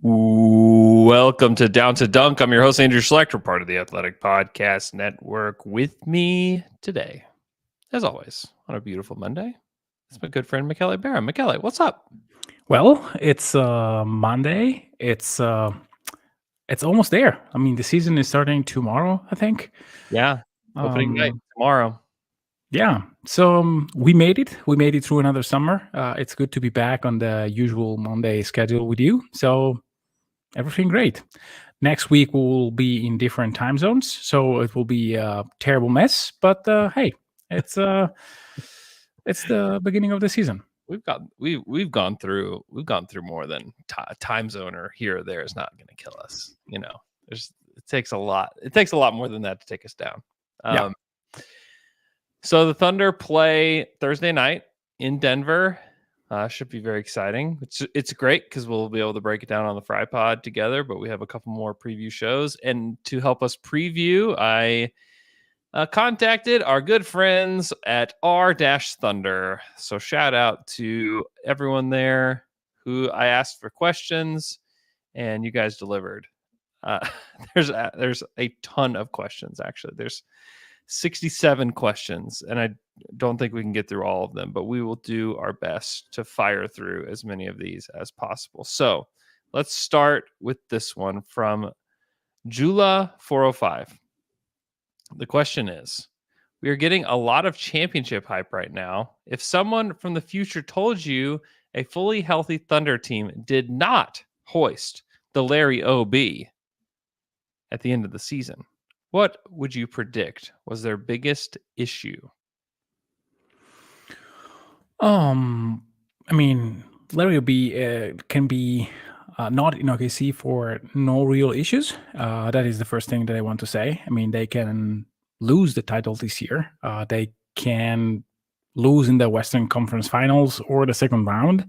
Welcome to Down to Dunk. I'm your host, Andrew Schlecht. We're part of the Athletic Podcast Network. With me today, as always, on a beautiful Monday, it's my good friend, Michele Berra. Michele, what's up? Well, it's Monday. It's almost there. I mean, the season is starting tomorrow, I think. Yeah, opening night Um, tomorrow. yeah. So we made it. We made it through another summer. It's good to be back on the usual Monday schedule with you. So everything great. Next week we'll be in different time zones, so it will be a terrible mess. But hey, it's uh, it's the beginning of the season. We've gone through more than time zone or here or there is not going to kill us. It takes a lot. It takes a lot more than that to take us down. Yeah. So the Thunder play Thursday night in Denver. Should be very exciting. It's great because we'll be able to break it down on the Fry Pod together, but we have a couple more preview shows. And to help us preview, I contacted our good friends at R-Thunder. So shout out to everyone there who I asked for questions, and you guys delivered. There's a ton of questions, actually. There's 67 questions, and I don't think we can get through all of them, but we will do our best to fire through as many of these as possible. So let's start with this one from Jula405. The question is, we are getting a lot of championship hype right now. If someone from the future told you a fully healthy Thunder team did not hoist the Larry OB at the end of the season, what would you predict was their biggest issue? I mean, Larry B can be not in OKC for no real issues. That is the first thing that I want to say. I mean, they can lose the title this year. They can lose in the Western Conference Finals or the second round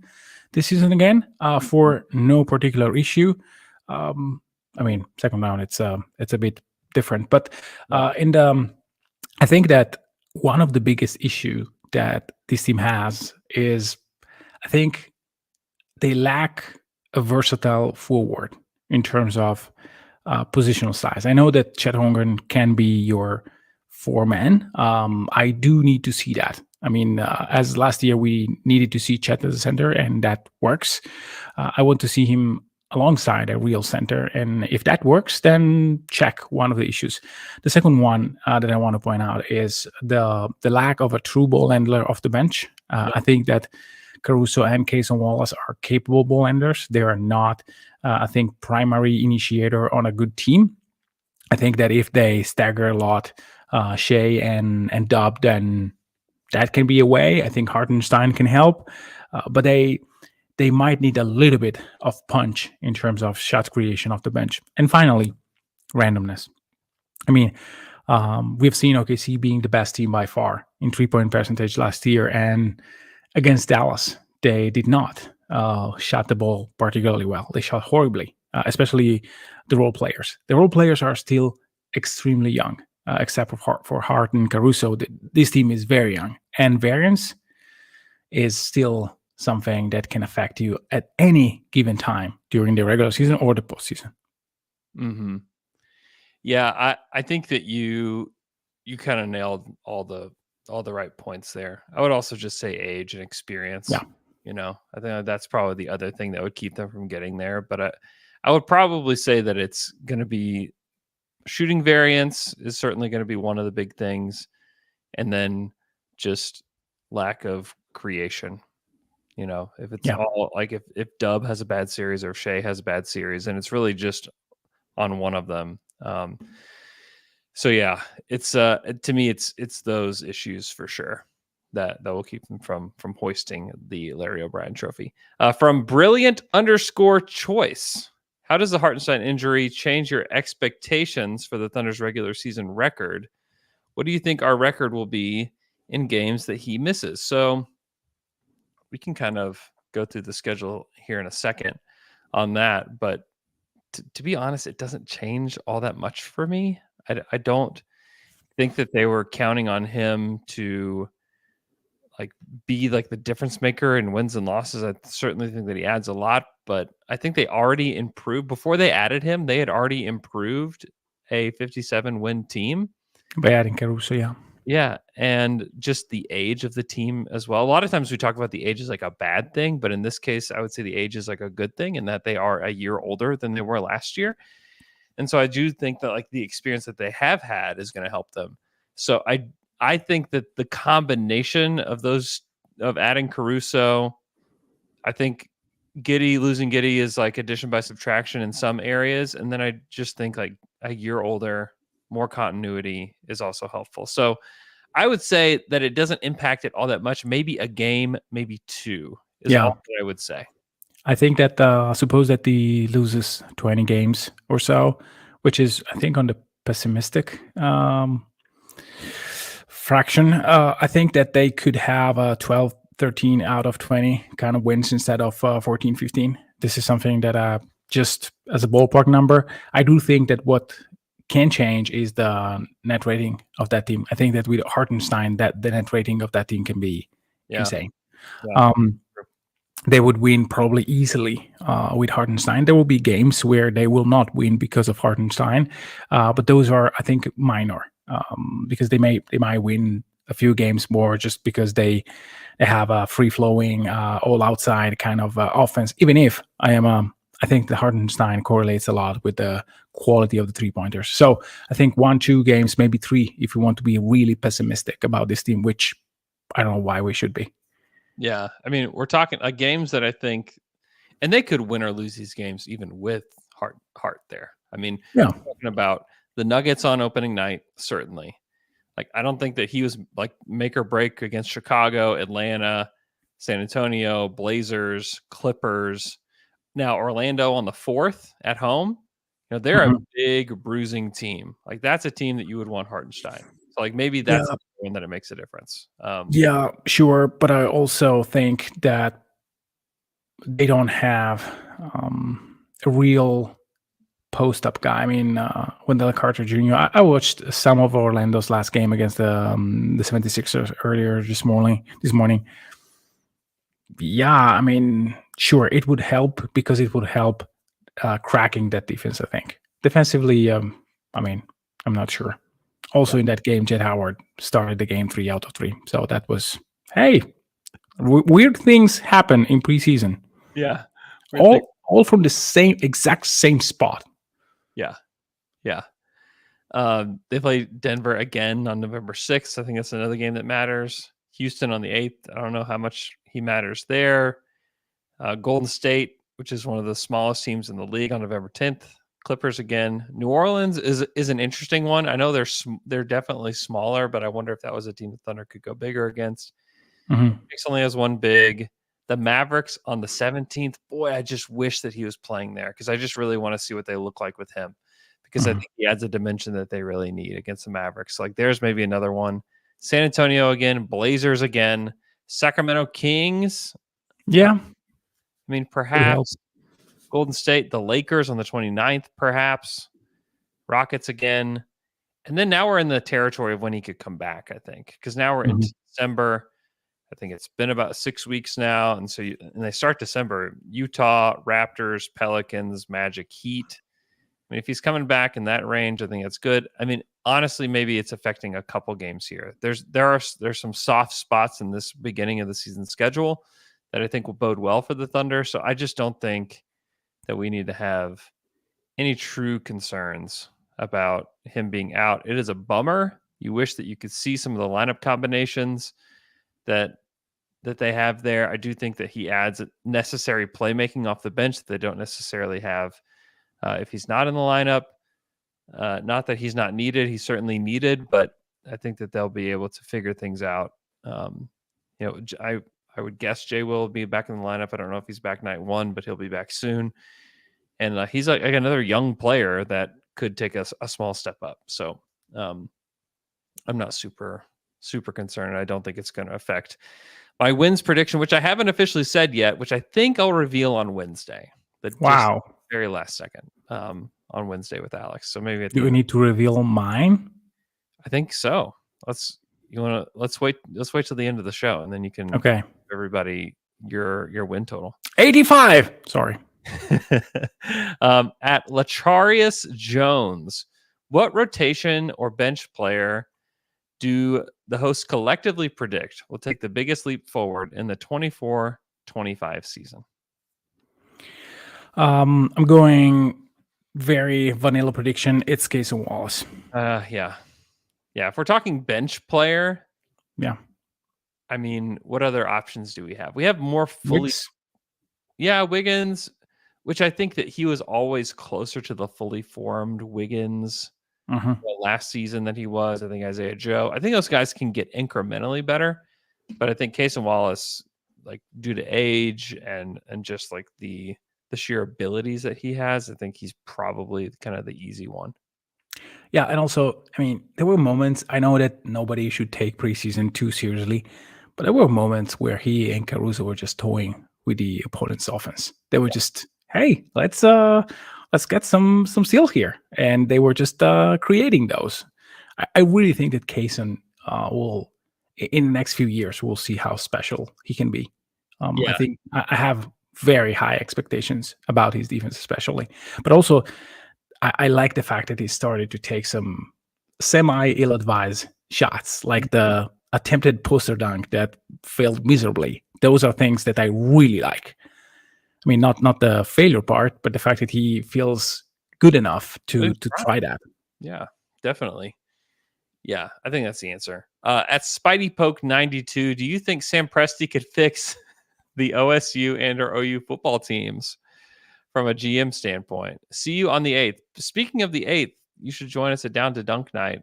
this season again for no particular issue. I mean, second round it's a bit different, but I think that one of the biggest issue that this team has is I think they lack a versatile forward in terms of positional size. I know that Chet Holmgren can be your four-man. I do need to see that. I mean, as last year we needed to see Chet as a center, and that works. I want to see him alongside a real center, and if that works, then check one of the issues. The second one that I want to point out is the lack of a true ball handler off the bench. I think that Caruso and Cason Wallace are capable ball handlers. They are not, I think, primary initiator on a good team. I think that if they stagger a lot, Shea and Dub, then that can be a way. I think Hartenstein can help, but they might need a little bit of punch in terms of shot creation off the bench. And finally, randomness. I mean, we've seen OKC being the best team by far in 3-point percentage last year, and against Dallas, they did not shot the ball particularly well. They shot horribly, especially the role players. The role players are still extremely young, except for Hart and Caruso. This team is very young, and variance is still something that can affect you at any given time during the regular season or the postseason. Mm-hmm. Yeah, I think that you kind of nailed all the right points there. I would also just say age and experience. Yeah. I think that's probably the other thing that would keep them from getting there. But I would probably say that it's going to be shooting variance is certainly going to be one of the big things, and then just lack of creation. If it's all like if Dub has a bad series or if Shea has a bad series, and it's really just on one of them. So yeah, it's to me it's those issues for sure that will keep them from hoisting the Larry O'Brien trophy. From brilliant_choice. How does the Hartenstein injury change your expectations for the Thunder's regular season record? What do you think our record will be in games that he misses? So we can kind of go through the schedule here in a second on that, but to be honest, it doesn't change all that much for me. I don't think that they were counting on him to be like the difference maker in wins and losses. I certainly think that he adds a lot, but I think they already improved before they added him. They had already improved a 57 win team by adding Caruso. Yeah. Yeah, and just the age of the team as well. A lot of times we talk about the age as like a bad thing, but in this case, I would say the age is like a good thing in that they are a year older than they were last year. And so I do think that like the experience that they have had is going to help them. So I think that the combination of those of adding Caruso, I think losing Giddy is like addition by subtraction in some areas, and then I just think like a year older, more continuity is also helpful. So I would say that it doesn't impact it all that much. Maybe a game, maybe two is Yeah. all that I would say. I think that suppose that he loses 20 games or so, which is I think on the pessimistic fraction. I think that they could have a 12, 13 out of 20 kind of wins instead of 14, 15. This is something that just as a ballpark number, I do think that what can change is the net rating of that team. I think that with Hartenstein, that the net rating of that team can be insane. Yeah. They would win probably easily with Hartenstein. There will be games where they will not win because of Hartenstein, but those are, I think, minor because they might win a few games more just because they have a free flowing, all outside kind of offense. Even if I think the Hartenstein correlates a lot with the quality of the 3-pointers. So I think 1-2 games, maybe 3, if you want to be really pessimistic about this team, which I don't know why we should be. Yeah. I mean, we're talking games that I think, and they could win or lose these games even with Hart there. I mean, yeah, talking about the Nuggets on opening night, certainly. Like, I don't think that he was like make or break against Chicago, Atlanta, San Antonio, Blazers, Clippers. Now, Orlando on the 4th at home, they're a big bruising team. Like, that's a team that you would want Hartenstein. So, like, maybe that's the one that it makes a difference. Yeah, sure. But I also think that they don't have a real post-up guy. I mean, Wendell Carter Jr., I watched some of Orlando's last game against the 76ers earlier this morning. Yeah, I mean, sure, it would help because it would help cracking that defense, I think. Defensively, I mean, I'm not sure. Also in that game, Jet Howard started the game 3 out of 3. So that was, hey, weird things happen in preseason. Yeah. All from the exact same spot. Yeah. Yeah. They play Denver again on November 6th. I think that's another game that matters. Houston on the 8th. I don't know how much he matters there. Golden State, which is one of the smallest teams in the league, on November 10th. Clippers again. New Orleans is an interesting one. I know they're definitely smaller, but I wonder if that was a team the Thunder could go bigger against. Phoenix only has one big. The Mavericks on the 17th. Boy, I just wish that he was playing there because I just really want to see what they look like with him because I think he adds a dimension that they really need against the Mavericks. Like, there's maybe another one. San Antonio again. Blazers again. Sacramento Kings. Yeah. I mean, perhaps Golden State, the Lakers on the 29th, perhaps. Rockets again. And then now we're in the territory of when he could come back, I think, because now we're into December. I think it's been about 6 weeks now. And so and they start December, Utah, Raptors, Pelicans, Magic, Heat. I mean, if he's coming back in that range, I think that's good. I mean, honestly, maybe it's affecting a couple games here. There's some soft spots in this beginning of the season schedule that I think will bode well for the Thunder. So I just don't think that we need to have any true concerns about him being out. It is a bummer. You wish that you could see some of the lineup combinations that they have there. I do think that he adds necessary playmaking off the bench that they don't necessarily have if he's not in the lineup. Not that he's not needed. He's certainly needed, but I think that they'll be able to figure things out. I would guess Jay will be back in the lineup. I don't know if he's back night 1, but he'll be back soon. And he's like another young player that could take a small step up. So I'm not super concerned. I don't think it's going to affect my wins prediction, which I haven't officially said yet, which I think I'll reveal on Wednesday. Wow. Just very last second on Wednesday with Alex. So maybe do we need to reveal mine? I think so. let's wait till the end of the show, and then you can Okay. give everybody your win total. 85. Sorry. At Lacharius Jones, what rotation or bench player do the hosts collectively predict will take the biggest leap forward in the 24-25 season? I'm going very vanilla prediction. It's Casey Wallace. Yeah. If we're talking bench player, Yeah. I mean, what other options do we have? We have more fully. Wiggs. Yeah, Wiggins, which I think that he was always closer to the fully formed Wiggins last season than he was. I think Isaiah Joe. I think those guys can get incrementally better, but I think Casey Wallace, like due to age and just like the sheer abilities that he has, I think he's probably kind of the easy one. Yeah, and also, I mean, there were moments. I know that nobody should take preseason too seriously, but there were moments where he and Caruso were just toying with the opponent's offense. They were just, hey, let's get some steals here, and they were just creating those. I really think that Kaysen will, in the next few years, we'll see how special he can be. I think I have very high expectations about his defense, especially, but also I like the fact that he started to take some semi-ill-advised shots, like the attempted poster dunk that failed miserably. Those are things that I really like. I mean, not the failure part, but the fact that he feels good enough to try that. Yeah, definitely. Yeah, I think that's the answer. At Spidey Poke 92, do you think Sam Presti could fix the OSU and or OU football teams from a GM standpoint? See you on the 8th. Speaking of the 8th, you should join us at Down to Dunk Night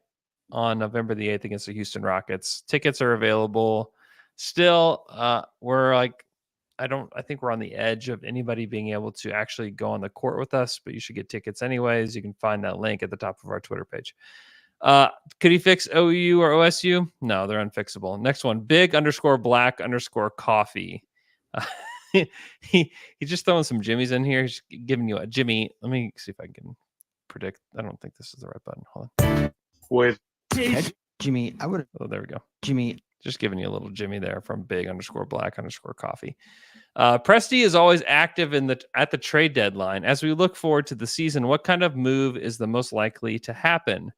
on November the 8th against the Houston Rockets. Tickets are available. Still, we're like, I think we're on the edge of anybody being able to actually go on the court with us, but you should get tickets anyways. You can find that link at the top of our Twitter page. Could he fix OU or OSU? No, they're unfixable. Next one, big_black_coffee. He's just throwing some Jimmys in here. He's giving you a Jimmy. Let me see if I can predict. I don't think this is the right button. Hold on. With Jimmy, I would. Oh, there we go. Jimmy, just giving you a little Jimmy there from big_black_coffee. Presti is always active at the trade deadline. As we look forward to the season, what kind of move is the most likely to happen?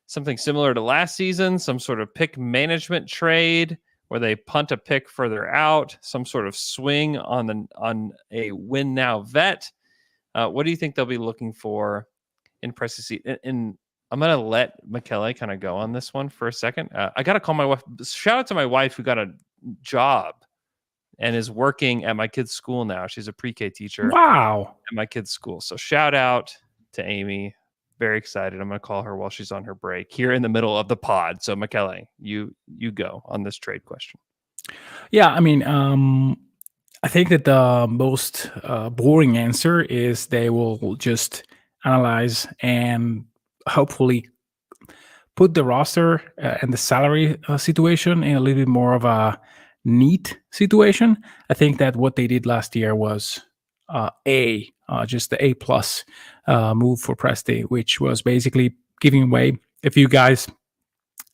Something similar to last season, some sort of pick management trade where they punt a pick further out, some sort of swing on a win now vet. What do you think they'll be looking for in Presti? And I'm going to let Michele kind of go on this one for a second. I got to call my wife. Shout out to my wife who got a job and is working at my kid's school now. She's a pre-K teacher. Wow. At my kid's school. So shout out to Amy. Very excited. I'm going to call her while she's on her break here in the middle of the pod. So Michele, you go on this trade question. Yeah, I mean, I think that the most boring answer is they will just analyze and hopefully put the roster and the salary situation in a little bit more of a neat situation. I think that what they did last year was just the A+ move for Presti, which was basically giving away a few guys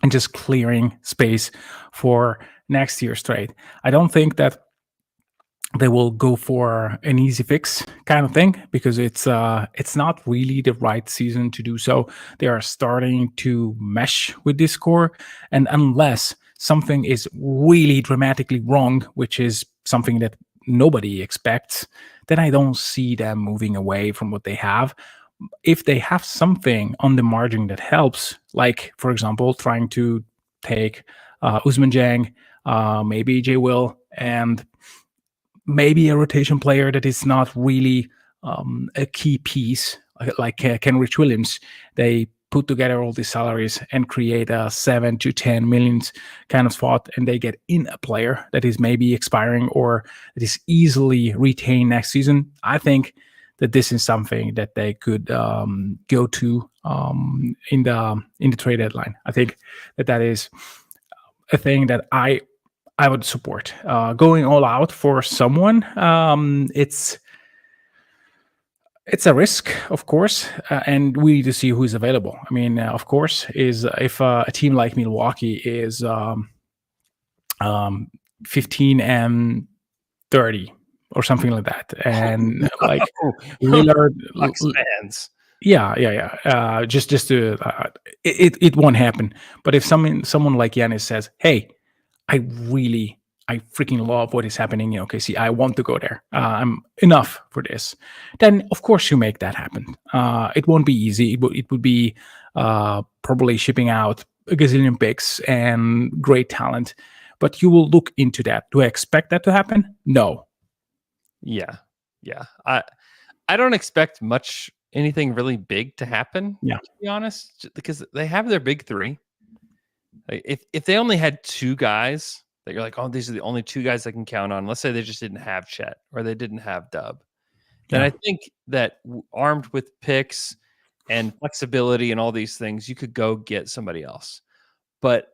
and just clearing space for next year's trade. I don't think that they will go for an easy fix kind of thing because it's not really the right season to do so. They are starting to mesh with this core, and unless something is really dramatically wrong, which is something that nobody expects, then I don't see them moving away from what they have. If they have something on the margin that helps, like, for example, trying to take Usman Jang, maybe J. Will, and maybe a rotation player that is not really a key piece, like Kenrich Williams, they put together all these salaries and create a 7 to 10 millions kind of spot, and they get in a player that is maybe expiring or that is easily retained next season. I think that this is something that they could go to in the trade deadline. I think that is a thing that I would support. Going all out for someone, it's It's a risk, of course, and we need to see who is available. I mean, of course, is if a team like Milwaukee is 15 and 30 or something like that, and like Lillard, Bucks fans. yeah. Just to it won't happen. But if someone like Giannis says, "Hey, I freaking love what is happening in OKC. I want to go there. I'm enough for this." Then of course you make that happen. It won't be easy. It would be probably shipping out a gazillion picks and great talent, but you will look into that. Do I expect that to happen? No. Yeah. I don't expect anything really big to happen. Yeah. To be honest, because they have their big three. Like, if they only had two guys that you're like, oh, these are the only two guys I can count on. Let's say they just didn't have Chet or they didn't have Dub. Then Yeah. I think that armed with picks and flexibility and all these things, you could go get somebody else. But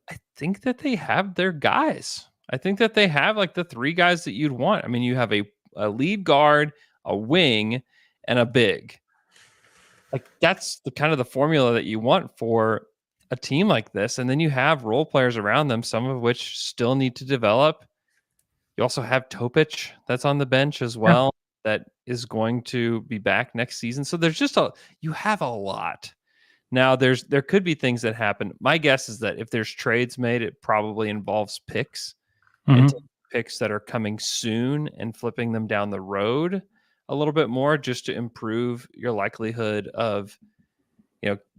I think that they have their guys. I think that they have like the three guys that you'd want. I mean, you have a lead guard, a wing, and a big. Like that's the kind of the formula that you want for a team like this. And then you have role players around them, some of which still need to develop. You also have Topic that's on the bench as well, that is going to be back next season. So there's just you have a lot. Now there could be things that happen. My guess is that if there's trades made, it probably involves picks and taking picks that are coming soon and flipping them down the road a little bit more just to improve your likelihood of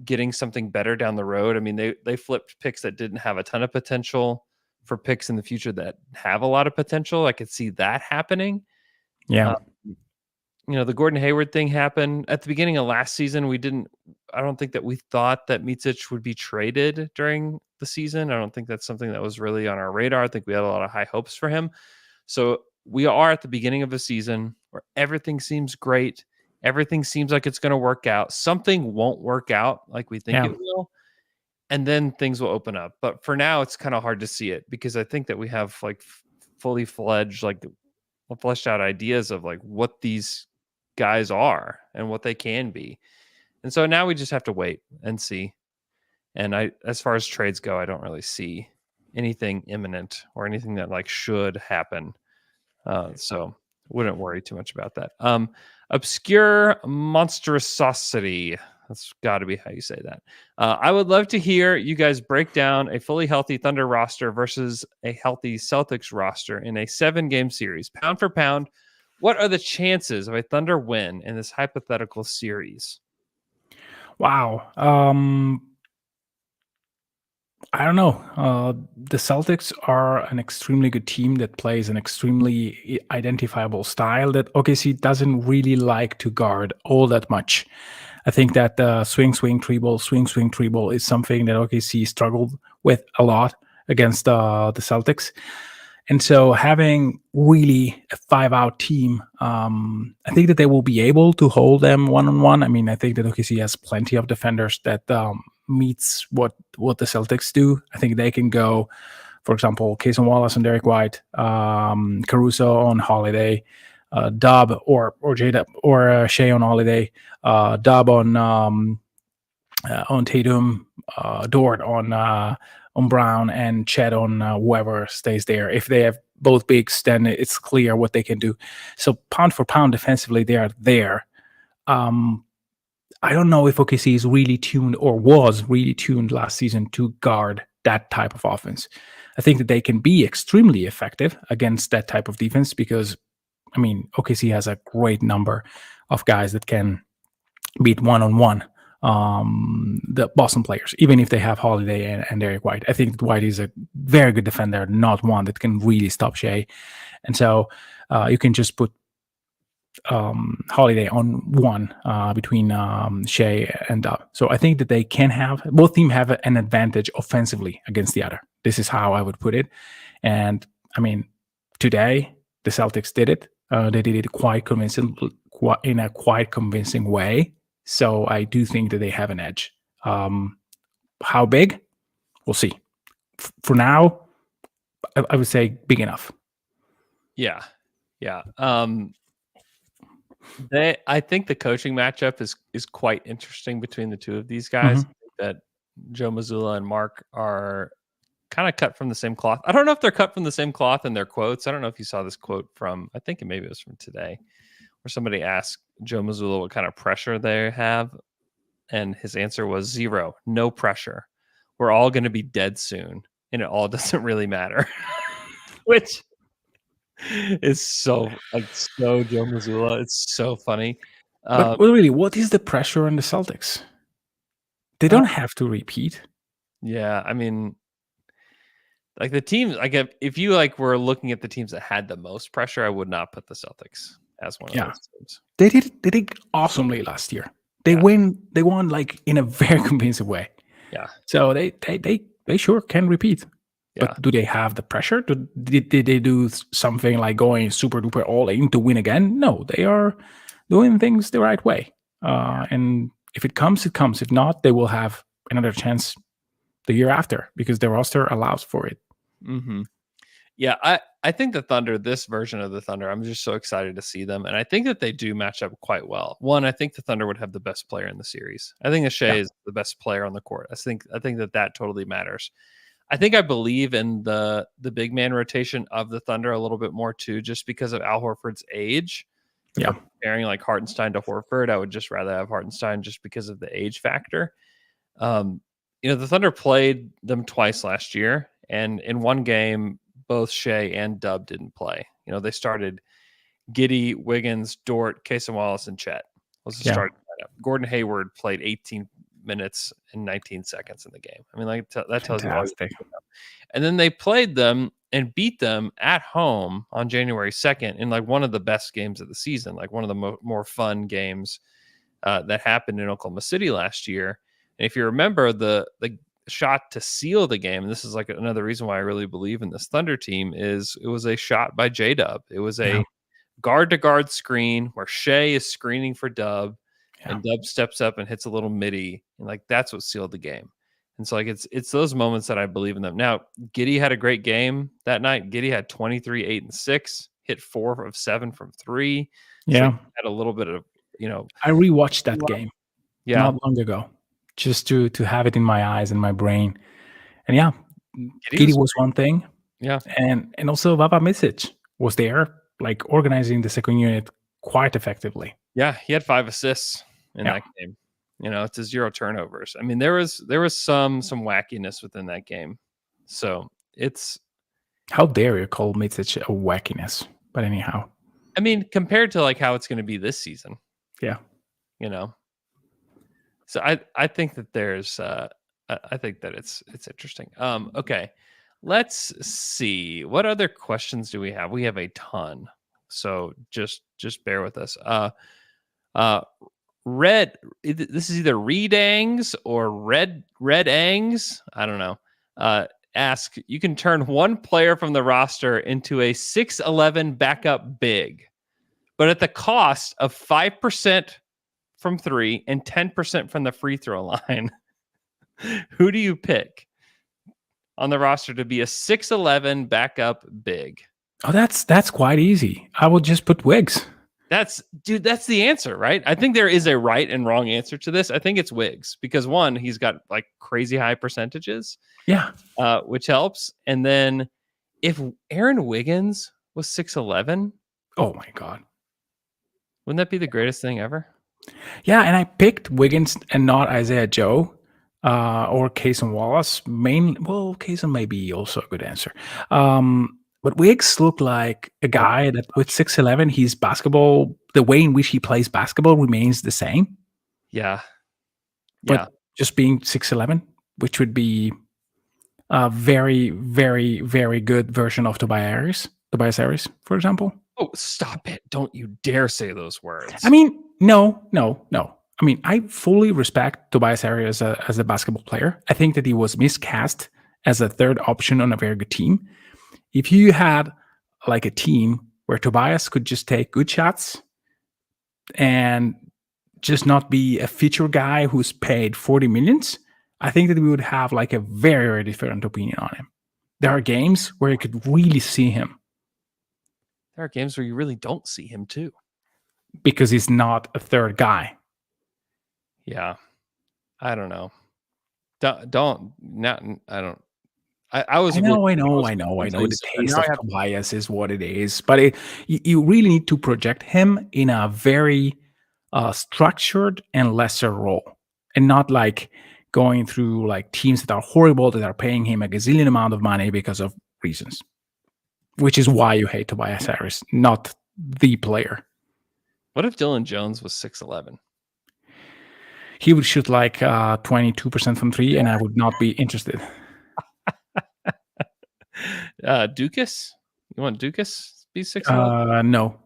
getting something better down the road. I mean, they flipped picks that didn't have a ton of potential for picks in the future that have a lot of potential. I could see that happening. Yeah. The Gordon Hayward thing happened at the beginning of last season. I don't think that we thought that Micic would be traded during the season. I don't think that's something that was really on our radar. I think we had a lot of high hopes for him. So we are at the beginning of a season where everything seems great. Everything seems like it's going to work out. Something won't work out like we think it will. And then things will open up. But for now, it's kind of hard to see it because I think that we have like fully fledged, like fleshed out ideas of like what these guys are and what they can be. And so now we just have to wait and see. And as far as trades go, I don't really see anything imminent or anything that like should happen. So wouldn't worry too much about that. Obscure monstrosity. That's got to be how you say that. I would love to hear you guys break down a fully healthy Thunder roster versus a healthy Celtics roster in a 7-game series. Pound for pound, what are the chances of a Thunder win in this hypothetical series? Wow. I don't know. The Celtics are an extremely good team that plays an extremely identifiable style that OKC doesn't really like to guard all that much. I think that swing, three ball is something that OKC struggled with a lot against the Celtics. And so having really a 5-out team, I think that they will be able to hold them one-on-one. I mean, I think that OKC has plenty of defenders that meets what the Celtics do. I think they can go, for example, Cason Wallace and Derek White, Caruso on Holiday, Dub or J-Dub or Shea on Holiday, Dub on Tatum, Dort on Brown, and Chet on whoever stays there. If they have both bigs, then it's clear what they can do. So pound for pound defensively, they are there. I don't know if OKC is really tuned or was really tuned last season to guard that type of offense. I think that they can be extremely effective against that type of defense because, I mean, OKC has a great number of guys that can beat one-on-one the Boston players, even if they have Holiday and Derek White. I think that White is a very good defender, not one that can really stop Shea. And so you can just put Holiday on one between Shea and Dub. So I think that they can have, both teams have an advantage offensively against the other. This is how I would put it. And I mean, today the Celtics did it. They did it in a quite convincing way. So I do think that they have an edge. How big? We'll see. For now, I would say big enough. Yeah. I think the coaching matchup is quite interesting between the two of these guys. Mhm. I think that Joe Mazzulla and Mark are kind of cut from the same cloth. I don't know if they're cut from the same cloth in their quotes. I don't know if you saw this quote from, I think maybe it was from today, where somebody asked Joe Mazzulla what kind of pressure they have. And his answer was 0, no pressure. We're all going to be dead soon. And it all doesn't really matter, which is so Joe Mazzulla. It's so funny. But really, what is the pressure on the Celtics? They don't have to repeat. Yeah, I mean, like the teams, like if you like were looking at the teams that had the most pressure, I would not put the Celtics as one of those teams. They did awesomely last year. They won like in a very convincing way. Yeah. So they sure can repeat. Yeah. But do they have the pressure? Did they do something like going super duper all in to win again? No, they are doing things the right way. And if it comes, it comes. If not, they will have another chance the year after because the roster allows for it. Mm-hmm. Yeah, I think the Thunder, this version of the Thunder, I'm just so excited to see them. And I think that they do match up quite well. One, I think the Thunder would have the best player in the series. I think Shea is the best player on the court. I think that totally matters. I believe in the big man rotation of the Thunder a little bit more too, just because of Al Horford's age. If I'm comparing like Hartenstein to Horford, I would just rather have Hartenstein just because of the age factor. The Thunder played them twice last year, and in one game, both Shea and Dub didn't play. They started Giddey, Wiggins, Dort, Casey Wallace, and Chet. Was the starting lineup. Gordon Hayward played 18 minutes and 19 seconds in the game. I mean, like that tells you all. And then they played them and beat them at home on January 2nd in like one of the best games of the season, like one of the more fun games that happened in Oklahoma City last year. And if you remember the shot to seal the game, and this is like another reason why I really believe in this Thunder team, is it was a shot by J-Dub. It was a guard-to-guard screen where Shea is screening for Dub, and Dub steps up and hits a little midi, and like that's what sealed the game. And so like it's those moments that I believe in them. Now, Giddey had a great game that night. Giddey had 23, 8, and 6, hit 4 of 7 from 3. So had a little bit of, I rewatched that game not long ago, just to have it in my eyes and my brain. And Giddey was one thing. Yeah. And also Vava Micic was there, like organizing the second unit quite effectively. Yeah, he had 5 assists in that game. It's a 0 turnovers. I mean, there was some wackiness within that game. So it's, how dare you call Micic a wackiness? But anyhow, I mean, compared to like how it's going to be this season. Yeah. So I think that there's I think that it's interesting. Okay. Let's see. What other questions do we have? We have a ton. So just bear with us. Red, this is either Redangs or Red Angs. I don't know. Ask, you can turn one player from the roster into a 6'11" backup big, but at the cost of 5% from 3 and 10% from the free throw line. Who do you pick on the roster to be a 6'11" backup big? Oh, that's quite easy. I will just put Wiggs. That's the answer, right? I think there is a right and wrong answer to this. I think it's Wiggs because one, he's got like crazy high percentages. Yeah. Which helps. And then if Aaron Wiggins was 6'11", oh my God. Wouldn't that be the greatest thing ever? Yeah, and I picked Wiggins and not Isaiah Joe or Cason Wallace. Cason may be also a good answer. But Wiggs looked like a guy that with 6'11", his basketball, the way in which he plays basketball remains the same. Yeah. But just being 6'11", which would be a very, very, very good version of Tobias Harris, for example. Oh, stop it. Don't you dare say those words. I mean, no. I mean, I fully respect Tobias Harris as a basketball player. I think that he was miscast as a third option on a very good team. If you had like a team where Tobias could just take good shots and just not be a feature guy who's paid $40 million, I think that we would have like a very, very different opinion on him. There are games where you could really see him. There are games where you really don't see him too. because he's not a third guy. Yeah, I don't know. Don't not. I don't. I was. I know. until you The said that. taste Now I of have. Tobias is what it is, but you really need to project him in a very structured and lesser role, and not like going through like teams that are horrible that are paying him a gazillion amount of money because of reasons, which is why you hate Tobias Harris, not the player. What if Dylan Jones was 6'11"? He would shoot like 22% from three, and I would not be interested. Dukas? You want Dukas be 6'11"? No.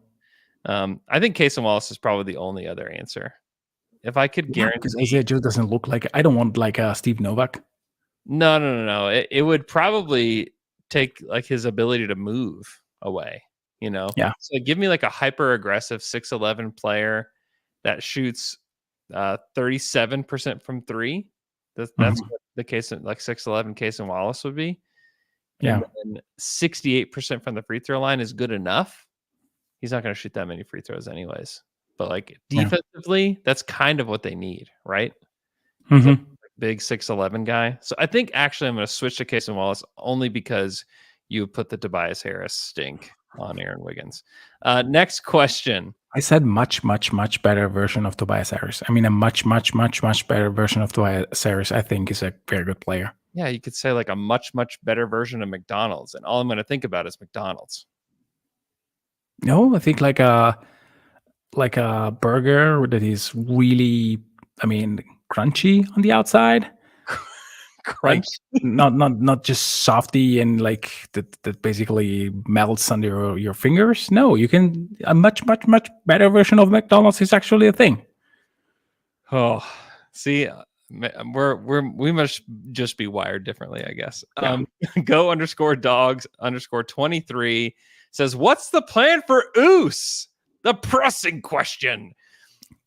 I think Casey Wallace is probably the only other answer. If I could guarantee, because Isaiah just doesn't look like. I don't want like Steve Novak. No. It would probably take like his ability to move away. Yeah. So give me like a hyper aggressive 6'11" player that shoots 37% from three. That's what the case like 6'11" Casey Wallace would be. Yeah. And 68% from the free throw line is good enough. He's not going to shoot that many free throws anyways. But like defensively, that's kind of what they need, right? Like big 6'11" guy. So I think actually I'm going to switch to Casey Wallace only because you put the Tobias Harris stink on Aaron Wiggins. Next question. I said much, much, much better version of Tobias Harris. I mean, a much, much, much, much better version of Tobias Harris, I think, is a very good player. Yeah, you could say like a much, much better version of McDonald's. And all I'm going to think about is McDonald's. No, I think like a burger that is really, crunchy on the outside. Crunch. Like, not just softy and like that basically melts under your fingers. No, you can a much, much, much better version of McDonald's is actually a thing. Oh, see, we must just be wired differently, I guess. Yeah. Go_dogs_23 says, "What's the plan for Oos? The pressing question."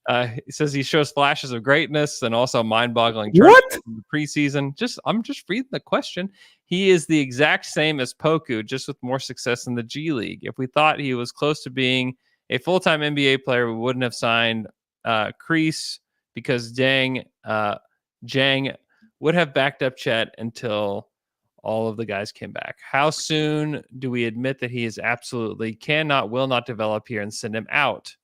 He says he shows flashes of greatness and also mind-boggling What? in the preseason. I'm just reading the question. He is the exact same as Poku, just with more success in the G League. If we thought he was close to being a full-time NBA player, we wouldn't have signed Kreese because Jang would have backed up Chet until all of the guys came back. How soon do we admit that he is absolutely will not develop here and send him out?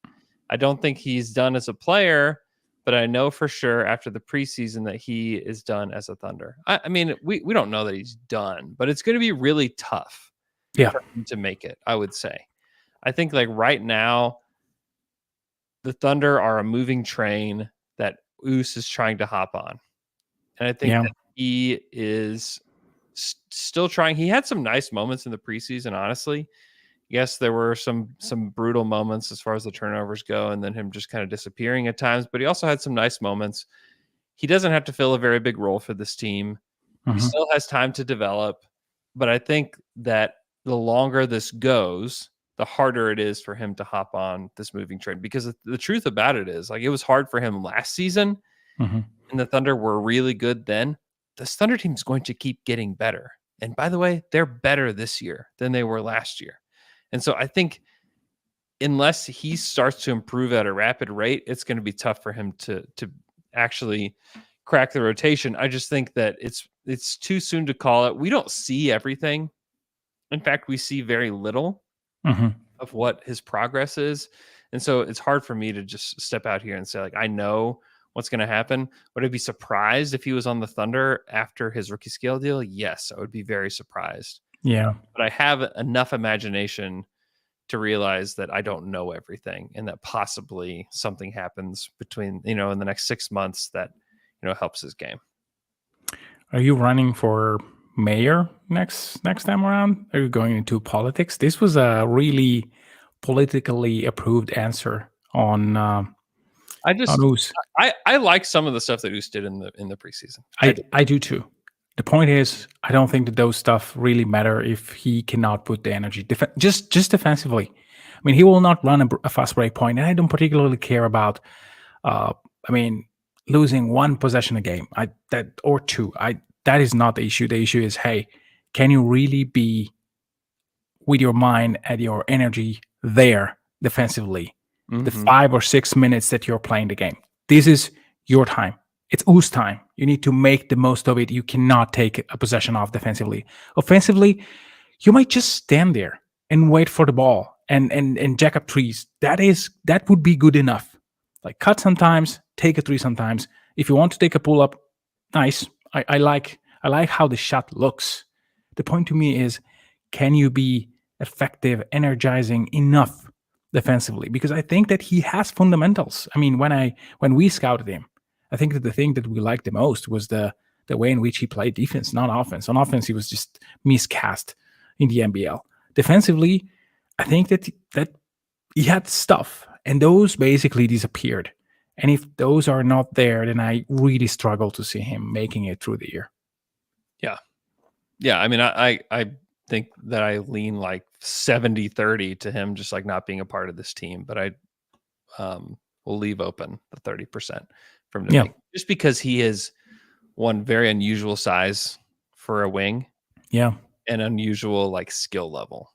I don't think he's done as a player, but I know for sure after the preseason that he is done as a Thunder. I mean, we don't know that he's done, but it's going to be really tough for him to make it, I would say. I think like right now, the Thunder are a moving train that Oos is trying to hop on. And I think that he is still trying. He had some nice moments in the preseason, honestly. Yes, there were some brutal moments as far as the turnovers go, and then him just kind of disappearing at times. But he also had some nice moments. He doesn't have to fill a very big role for this team. He still has time to develop. But I think that the longer this goes, the harder it is for him to hop on this moving train. Because the truth about it is, like, it was hard for him last season, and the Thunder were really good then. This Thunder team is going to keep getting better. And by the way, they're better this year than they were last year. And so I think unless he starts to improve at a rapid rate, it's going to be tough for him to actually crack the rotation. I just think that it's too soon to call it. We don't see everything. In fact, we see very little of what his progress is. And so it's hard for me to just step out here and say, like, I know what's going to happen. Would I be surprised if he was on the Thunder after his rookie scale deal? Yes, I would be very surprised. Yeah. But I have enough imagination to realize that I don't know everything and that possibly something happens between, in the next 6 months that, helps his game. Are you running for mayor next time around? Are you going into politics? This was a really politically approved answer on Oos. I like some of the stuff that Oos did in the preseason. I do too. The point is, I don't think that those stuff really matter if he cannot put the energy just defensively. I mean, he will not run a fast break point, and I don't particularly care about. Losing one possession a game, or two. That is not the issue. The issue is, hey, can you really be with your mind and your energy there defensively the Mhm. 5 or 6 minutes that you're playing the game. This is your time. It's Oos time. You need to make the most of it. You cannot take a possession off defensively. Offensively, you might just stand there and wait for the ball and jack up threes. That would be good enough. Like cut sometimes, take a three sometimes. If you want to take a pull up, nice. I like how the shot looks. The point to me is, can you be effective, energizing enough defensively? Because I think that he has fundamentals. I mean, when we scouted him, I think that the thing that we liked the most was the way in which he played defense, not offense. On offense, he was just miscast in the NBL. Defensively, I think that he had stuff, and those basically disappeared. And if those are not there, then I really struggle to see him making it through the year. Yeah. I mean, I think that I lean like 70-30 to him just like not being a part of this team, but I will leave open the 30% from the make, just because he is one very unusual size for a wing. Yeah. And unusual like skill level.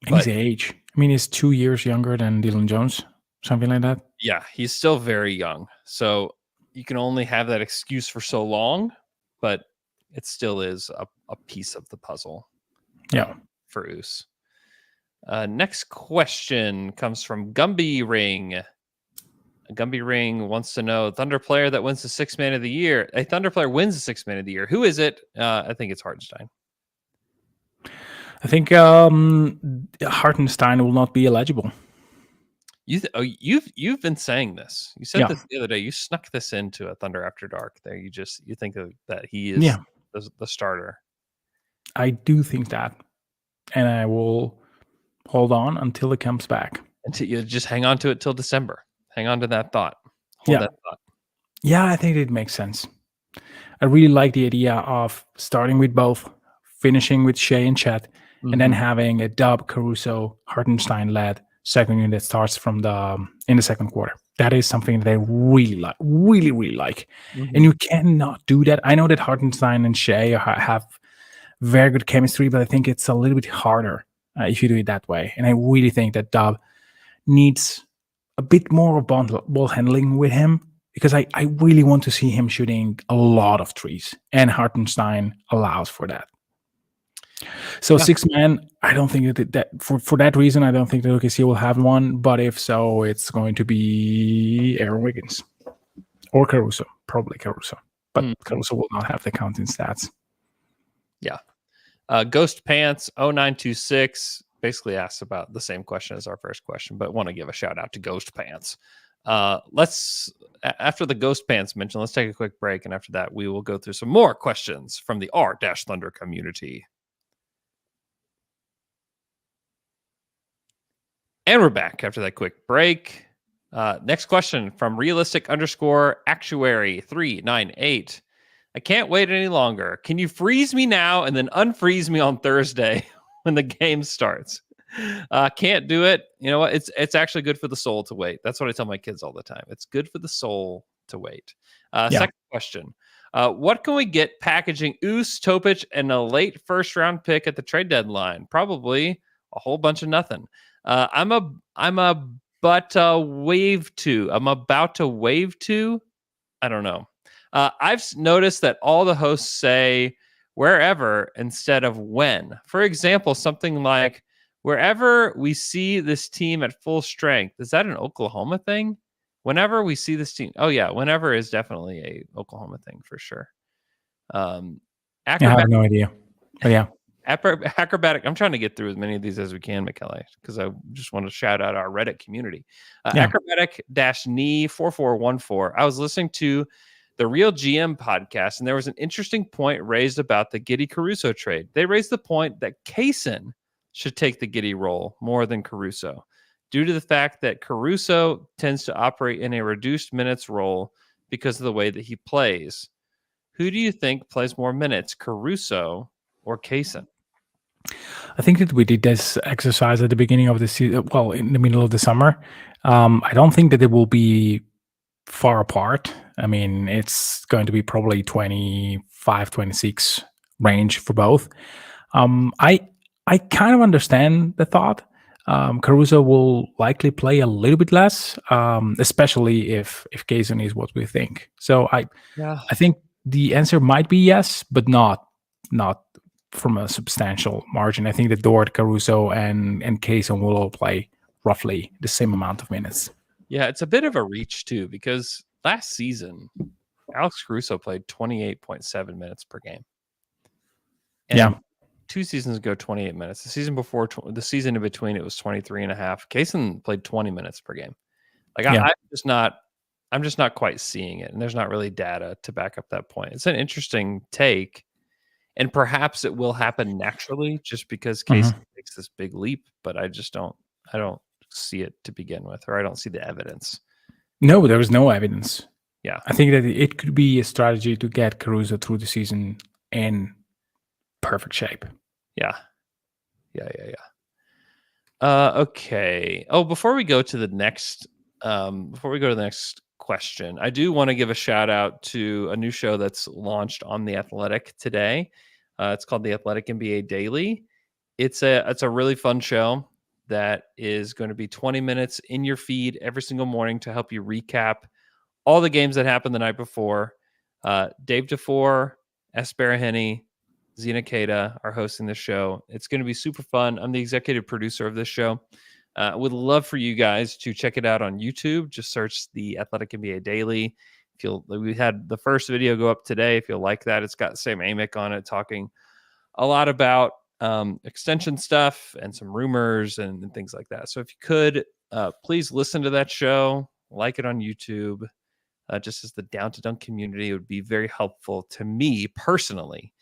And his age. I mean, he's 2 years younger than Dylan Jones, something like that. Yeah, he's still very young. So you can only have that excuse for so long, but it still is a piece of the puzzle. Yeah. For Oos. Next question comes from Gumby Ring. Gumby Ring wants to know, Thunder player that wins the Sixth Man of the Year. A Thunder player wins the Sixth Man of the Year. Who is it? I think it's Hartenstein. I think Hartenstein will not be eligible. You've been saying this. You said this the other day. You snuck this into a Thunder After Dark. There, you think that he is the starter. I do think that, and I will hold on until it comes back. Until you just hang on to it till December. Hang on to that thought. Hold that thought. Yeah, I think it makes sense. I really like the idea of starting with both, finishing with Shea and Chet, and then having a Dub, Caruso, Hartenstein led second unit that starts from in the second quarter. That is something that I really like, really like. And you cannot do that. I know that Hartenstein and Shea have very good chemistry, but I think it's a little bit harder if you do it that way. And I really think that Dub needs a bit more of ball handling with him, because I really want to see him shooting a lot of threes, and Hartenstein allows for that. So six man, I don't think that for that reason, I don't think that OKC will have one. But if so, it's going to be Aaron Wiggins or Caruso, probably Caruso. But Caruso will not have the counting stats. Yeah. Ghost Pants 0926 basically asks about the same question as our first question, but want to give a shout out to Ghost Pants. Let's, after the Ghost Pants mention, let's take a quick break, and after that we will go through some more questions from the R-Thunder community. And we're back after that quick break. Next question from realistic_actuary398. I can't wait any longer. Can you freeze me now and then unfreeze me on Thursday when the game starts? Can't do it. You know what? It's actually good for the soul to wait. That's what I tell my kids all the time. It's good for the soul to wait. Second question. What can we get packaging Oos, Topic, and a late first round pick at the trade deadline? Probably a whole bunch of nothing. I'm about to wave to. I don't know. I've noticed that all the hosts say wherever instead of when. For example, something like wherever we see this team at full strength. Is that an Oklahoma thing? Whenever we see this team. Oh yeah, whenever is definitely a Oklahoma thing for sure. I have no idea. But yeah. Acrobatic. I'm trying to get through as many of these as we can, Michele, because I just want to shout out our Reddit community. Acrobatic-knee4414. I was listening to the Real GM podcast, and there was an interesting point raised about the Giddey Caruso trade. They raised the point that Kaysen should take the Giddey role more than Caruso, due to the fact that Caruso tends to operate in a reduced minutes role because of the way that he plays. Who do you think plays more minutes, Caruso or Kaysen? I think that we did this exercise at the beginning of the season, well, in the middle of the summer. I don't think that it will be far apart. I mean, it's going to be probably 25, 26 range for both. I kind of understand the thought. Caruso will likely play a little bit less, especially if Kaysen is what we think. So I think the answer might be yes, but not from a substantial margin. I think that Dort, Caruso, and Kaysen will all play roughly the same amount of minutes. Yeah, it's a bit of a reach too, because last season Alex Caruso played 28.7 minutes per game. And 2 seasons ago, 28 minutes. The season before, the season in between, it was 23 and a half. Kaysen played 20 minutes per game. Like I'm just not quite seeing it, and there's not really data to back up that point. It's an interesting take, and perhaps it will happen naturally just because Kaysen takes this big leap, but I don't see it to begin with, or I don't see the evidence. No, there is no evidence. Yeah. I think that it could be a strategy to get Caruso through the season in perfect shape. Yeah. Okay. Oh, before we go to the next question, I do want to give a shout out to a new show that's launched on The Athletic today. It's called The Athletic NBA Daily. It's a really fun show that is going to be 20 minutes in your feed every single morning to help you recap all the games that happened the night before. Dave DeFore, Esper Henny, Zena Keita are hosting this show. It's going to be super fun. I'm the executive producer of this show. Would love for you guys to check it out on YouTube. Just search The Athletic NBA Daily. We had the first video go up today. If you like that, it's got Sam Amick on it talking a lot about extension stuff and some rumors and things like that. So if you could, please listen to that show, like it on YouTube. Just as the Down to Dunk community, it would be very helpful to me personally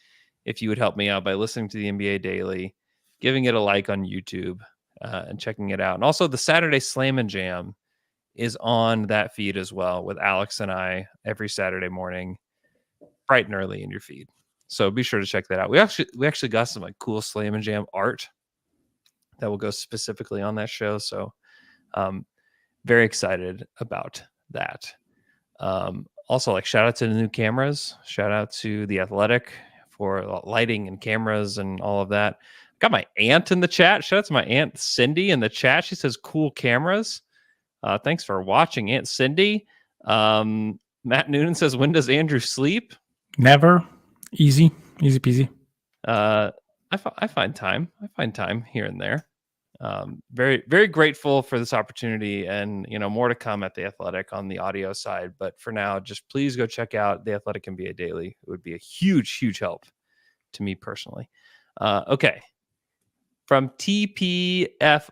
if you would help me out by listening to the NBA Daily, giving it a like on YouTube, and checking it out. And also the Saturday Slam and Jam is on that feed as well, with Alex and I every Saturday morning, bright and early in your feed. So be sure to check that out. We actually got some like cool Slam and Jam art that will go specifically on that show. So very excited about that. Also, like, shout out to the new cameras. Shout out to The Athletic for lighting and cameras and all of that. Got my aunt in the chat. Shout out to my aunt Cindy in the chat. She says cool cameras. Thanks for watching, Aunt Cindy. Matt Noonan says, when does Andrew sleep? Never. Easy peasy. I find time. I find time here and there. Very, very grateful for this opportunity, and more to come at The Athletic on the audio side. But for now, just please go check out The Athletic NBA Daily. It would be a huge, huge help to me personally. Okay. From TPF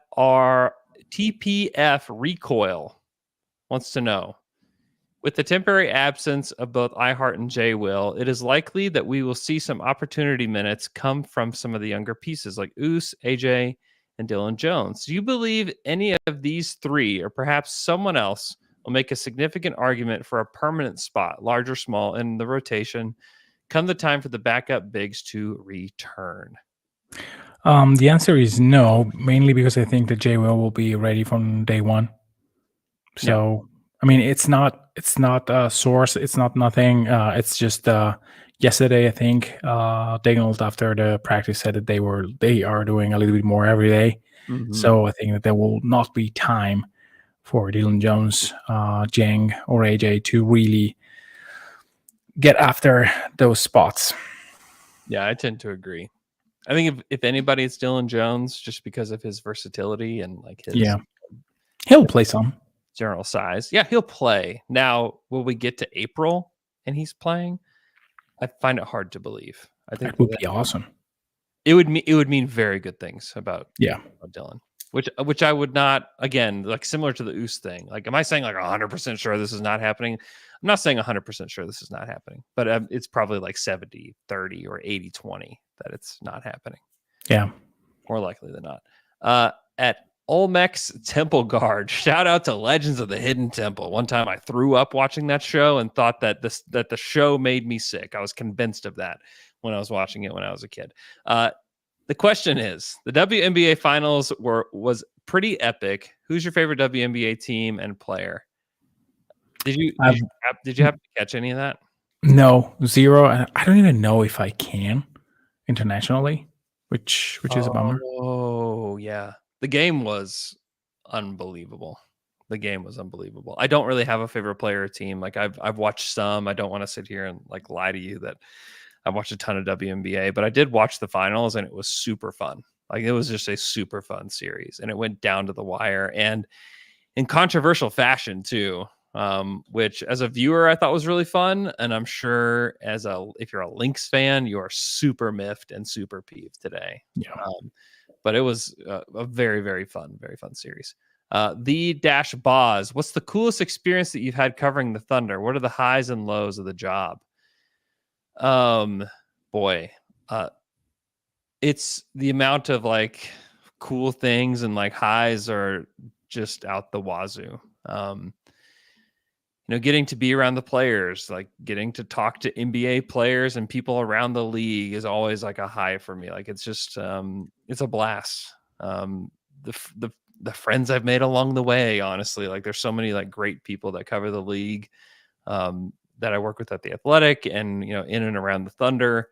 Recoil wants to know, with the temporary absence of both iHeart and J Will, it is likely that we will see some opportunity minutes come from some of the younger pieces like Oos, AJ, and Dylan Jones. Do you believe any of these three, or perhaps someone else, will make a significant argument for a permanent spot, large or small, in the rotation come the time for the backup bigs to return? The answer is no, mainly because I think that J Will be ready from day one. So, I mean, it's not a source. It's not nothing. It's just yesterday, I think, Dagnold after the practice said that they are doing a little bit more every day. So I think that there will not be time for Dylan Jones, Jang, or AJ to really get after those spots. Yeah, I tend to agree. I think if anybody, it's Dylan Jones, just because of his versatility and like his he'll play some general size. Yeah, he'll play. Now, will we get to April and he's playing? I find it hard to believe. I think that would be awesome. It would mean very good things about Dylan, which I would not, again, like similar to the Oos thing. Like, am I saying like 100% sure this is not happening? I'm not saying 100% sure this is not happening, but it's probably like 70-30 or 80-20 that it's not happening. Yeah, more likely than not. At Olmex Temple Guard, shout out to Legends of the Hidden Temple. One time I threw up watching that show and thought that the show made me sick. I was convinced of that when I was watching it when I was a kid. The question is, the WNBA Finals was pretty epic. Who's your favorite WNBA team and player? Did you happen to catch any of that? No, zero. I don't even know if I can internationally, which is a bummer. Oh yeah, the game was unbelievable. The game was unbelievable. I don't really have a favorite player or team. Like I've watched some. I don't want to sit here and like lie to you that I've watched a ton of WNBA, but I did watch the finals and it was super fun. Like it was just a super fun series, and it went down to the wire and in controversial fashion too. Which as a viewer I thought was really fun, and I'm sure if you're a Lynx fan, you are super miffed and super peeved today. Yeah. But it was a very, very fun series. The Dash Boz, what's the coolest experience that you've had covering the Thunder? What are the highs and lows of the job? Boy, it's the amount of like cool things and like highs are just out the wazoo. Getting to be around the players, like getting to talk to NBA players and people around the league is always like a high for me. Like it's just, it's a blast. The friends I've made along the way, honestly, like there's so many like great people that cover the league, that I work with at the Athletic and, in and around the Thunder.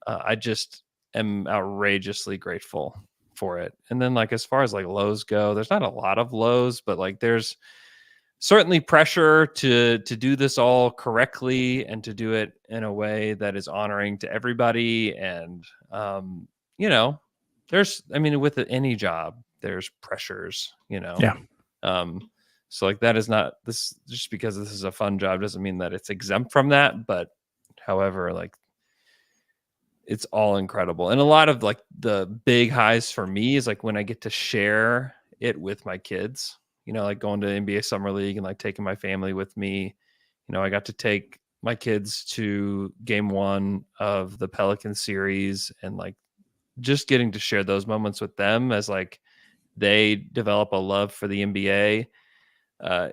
I just am outrageously grateful for it. And then like, as far as like lows go, there's not a lot of lows, but like there's certainly pressure to do this all correctly and to do it in a way that is honoring to everybody. And, with any job, there's pressures, Yeah. So like that is not this, just because this is a fun job doesn't mean that it's exempt from that. But however, like it's all incredible. And a lot of like the big highs for me is like when I get to share it with my kids, like going to NBA Summer League and like taking my family with me. I got to take my kids to game 1 of the Pelican series and like just getting to share those moments with them as like they develop a love for the NBA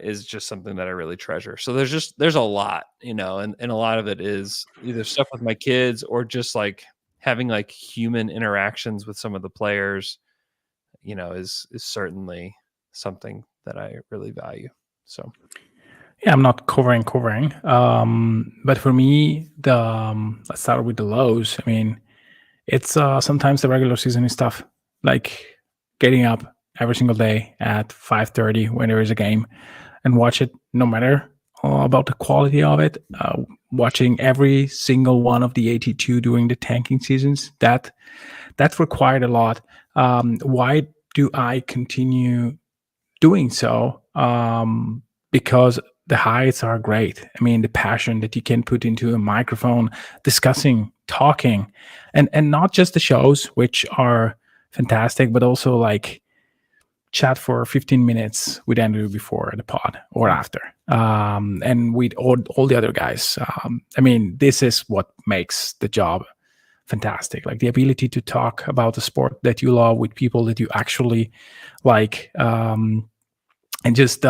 is just something that I really treasure. So there's a lot, and a lot of it is either stuff with my kids or just like having like human interactions with some of the players, is certainly something that I really value. So Yeah, I'm not covering. But for me, let's start with the lows. I mean, it's sometimes the regular season is tough. Like getting up every single day at 5:30 when there is a game and watch it, no matter about the quality of it. Watching every single one of the 82 during the tanking seasons, that required a lot. Why do I continue doing so? Because the highs are great. I mean, the passion that you can put into a microphone, discussing, talking, and not just the shows, which are fantastic, but also like chat for 15 minutes with Andrew before the pod or after, and with all the other guys. I mean, this is what makes the job fantastic. Like the ability to talk about the sport that you love with people that you actually like, and just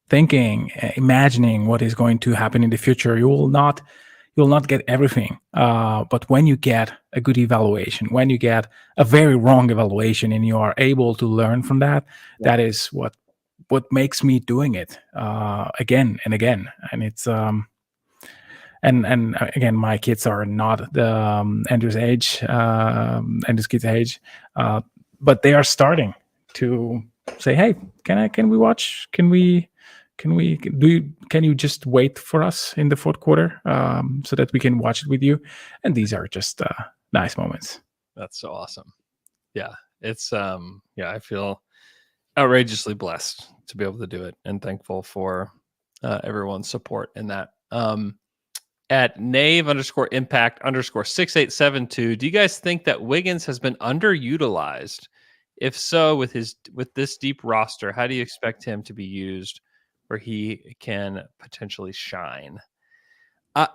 imagining what is going to happen in the future. You will not get everything, but when you get a good evaluation, when you get a very wrong evaluation, and you are able to learn from that, that is what makes me doing it again and again. And it's and again, my kids are not the Andrew's kids' age, but they are starting to say, "Hey, can we watch? Can you just wait for us in the fourth quarter so that we can watch it with you?" And these are just nice moments. That's so awesome. Yeah, it's I feel outrageously blessed to be able to do it and thankful for everyone's support in that. At Nave_impact_6872, do you guys think that Wiggins has been underutilized? If so, with this deep roster, how do you expect him to be used where he can potentially shine? I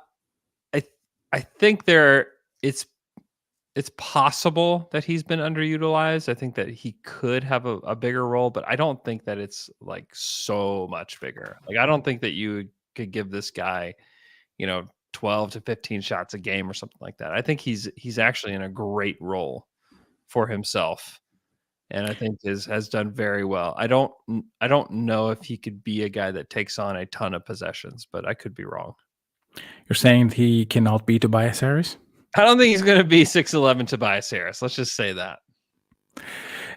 think it's possible that he's been underutilized. I think that he could have a bigger role, but I don't think that it's like so much bigger. Like I don't think that you could give this guy, 12 to 15 shots a game or something like that. I think he's actually in a great role for himself, and I think has done very well. I don't know if he could be a guy that takes on a ton of possessions, but I could be wrong. You're saying he cannot be Tobias Harris? I don't think he's going to be 6'11" Tobias Harris. Let's just say that.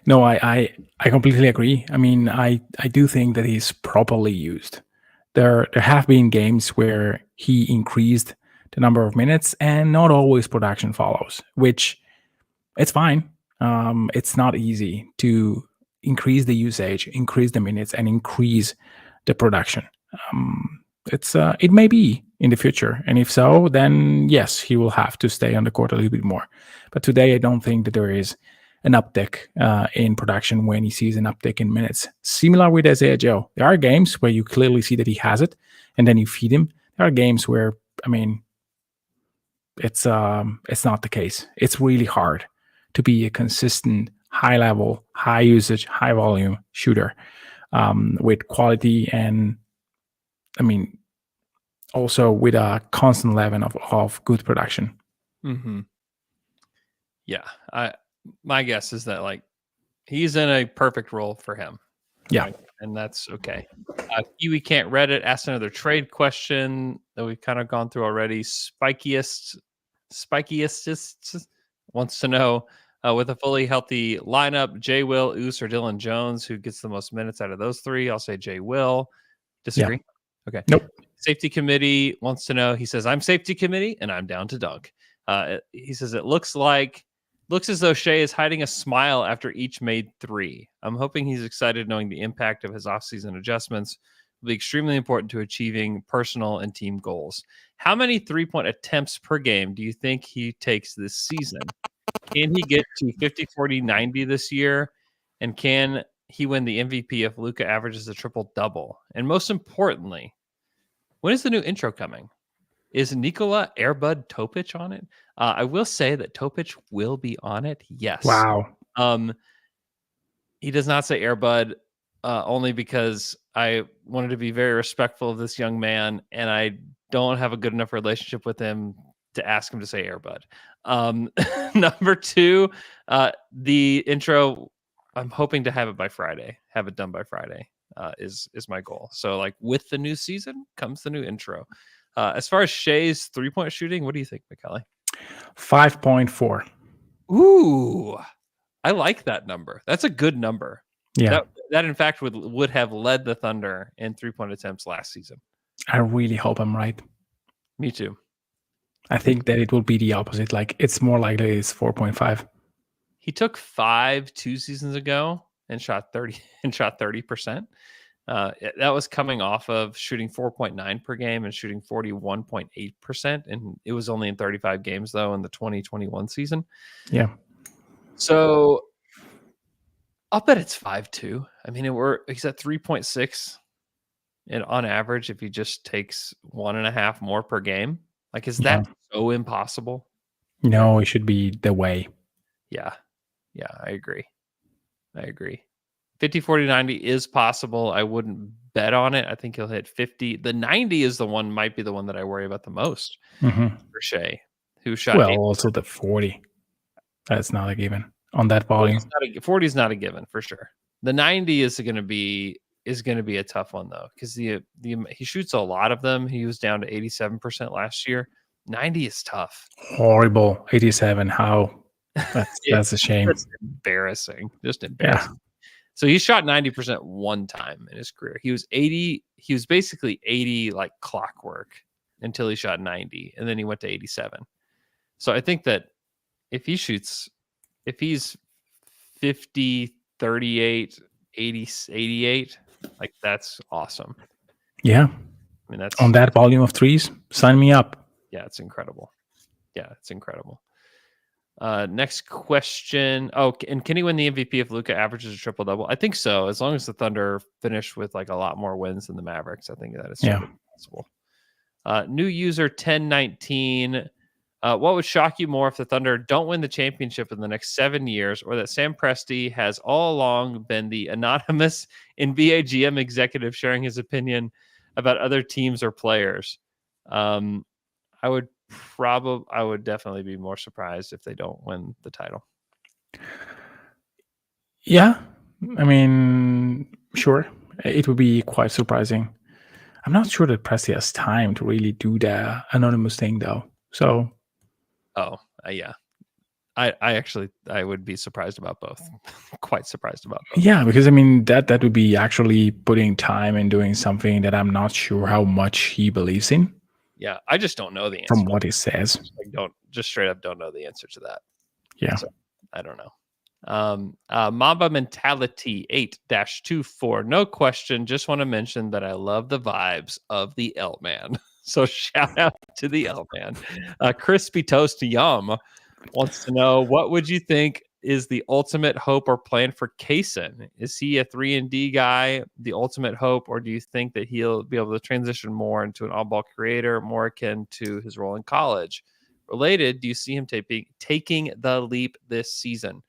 No, I completely agree. I mean, I do think that he's properly used. There have been games where he increased the number of minutes, and not always production follows, which it's fine. It's not easy to increase the usage, increase the minutes, and increase the production. It may be in the future, and if so, then yes, he will have to stay on the court a little bit more. But today, I don't think that there is an uptick in production when he sees an uptick in minutes. Similar with Isaiah Joe, there are games where you clearly see that he has it, and then you feed him. There are games where, I mean, it's not the case. It's really hard to be a consistent, high level, high usage, high volume shooter with quality, and I mean, also with a constant level of good production. Mm-hmm. Yeah, my guess is that like he's in a perfect role for him. Yeah, right? And that's okay. Kiwi Can't Reddit asked another trade question that we've kind of gone through already. Spikiest wants to know with a fully healthy lineup, Jay Will, Oos, or Dylan Jones, who gets the most minutes out of those three? I'll say Jay Will. Disagree? Yeah. Okay. Nope. Safety committee wants to know. He says, I'm safety committee and I'm down to dunk. He says, it looks as though Shea is hiding a smile after each made three. I'm hoping he's excited knowing the impact of his offseason adjustments will be extremely important to achieving personal and team goals. How many three-point attempts per game do you think he takes this season? Can he get to 50, 40, 90 this year? And can he win the MVP if Luka averages a triple-double? And most importantly, when is the new intro coming? Is Nikola Airbud Topic on it? I will say that Topic will be on it. Yes. Wow. He does not say Airbud only because I wanted to be very respectful of this young man, and I don't have a good enough relationship with him to ask him to say Airbud. Number two, the intro, I'm hoping to have it by Friday. Have it done by Friday is my goal. So like with the new season comes the new intro. As far as Shea's 3-point shooting, what do you think, Michele? 5.4. Ooh, I like that number. That's a good number. Yeah. That in fact would have led the Thunder in 3-point attempts last season. I really hope I'm right. Me too. I think that it will be the opposite. Like it's more likely it's 4.5. He took 5 2 seasons ago and shot 30%. That was coming off of shooting 4.9 per game and shooting 41.8%. And it was only in 35 games, though, in the 2021 season. Yeah. So I'll bet it's 5.2. I mean, he's at 3.6 and on average if he just takes 1.5 more per game. Like, is that so impossible? No, it should be the way. Yeah, I agree. 50, 40, 90 is possible. I wouldn't bet on it. I think he'll hit 50. The 90 is might be the one that I worry about the most for Shea, who shot. Well, also the 40. That's not a given on that volume. 40 is not a given for sure. The 90 is going to be a tough one though, because he shoots a lot of them. He was down to 87% last year. 90 is tough. Horrible. 87. How? That's a shame. That's embarrassing. Just embarrassing. Yeah. So he shot 90% one time in his career. He was 80. He was basically 80 like clockwork until he shot 90, and then he went to 87. So I think that if he's 50, 38, 80, 88, like that's awesome. Yeah. I mean, that's on that volume of threes. Sign me up. Yeah, it's incredible. Next question. Oh, and can he win the MVP if Luka averages a triple double? I think so. As long as the Thunder finish with like a lot more wins than the Mavericks, I think that is possible. New user 1019. What would shock you more if the Thunder don't win the championship in the next 7 years, or that Sam Presti has all along been the anonymous NBA GM executive sharing his opinion about other teams or players? I would definitely be more surprised if they don't win the title. Yeah, I mean, sure, it would be quite surprising. I'm not sure that Presti has time to really do the anonymous thing, though. So, yeah, I would be surprised about both. Quite surprised about both. Yeah, because I mean that would be actually putting time and doing something that I'm not sure how much he believes in. Yeah, I just don't know the answer. From what he says. Just straight up don't know the answer to that. Yeah. So, I don't know. Mamba Mentality 8-24. No question. Just want to mention that I love the vibes of the L Man. So shout out to the L Man. Crispy Toast Yum wants to know, what would you think is the ultimate hope or plan for Kaysen? Is he a 3-and-D guy, the ultimate hope, or do you think that he'll be able to transition more into an on-ball creator, more akin to his role in college? Related, do you see him taking the leap this season?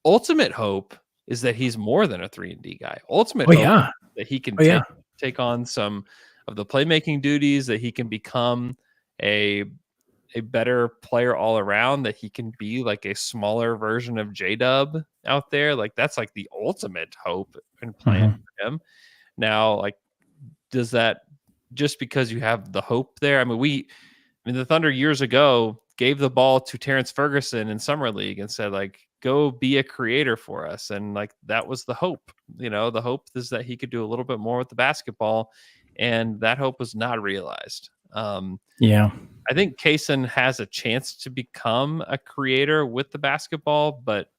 Ultimate hope is that he's more than a 3-and-D guy. Ultimate hope is that he can take on some of the playmaking duties, that he can become a better player all around, that he can be like a smaller version of J-Dub out there. Like that's like the ultimate hope and plan for him. Now, like, does that, just because you have the hope there? I mean, the Thunder years ago gave the ball to Terrence Ferguson in Summer League and said, like, go be a creator for us. And like, that was the hope. The hope is that he could do a little bit more with the basketball, and that hope was not realized. I think Kaysen has a chance to become a creator with the basketball, but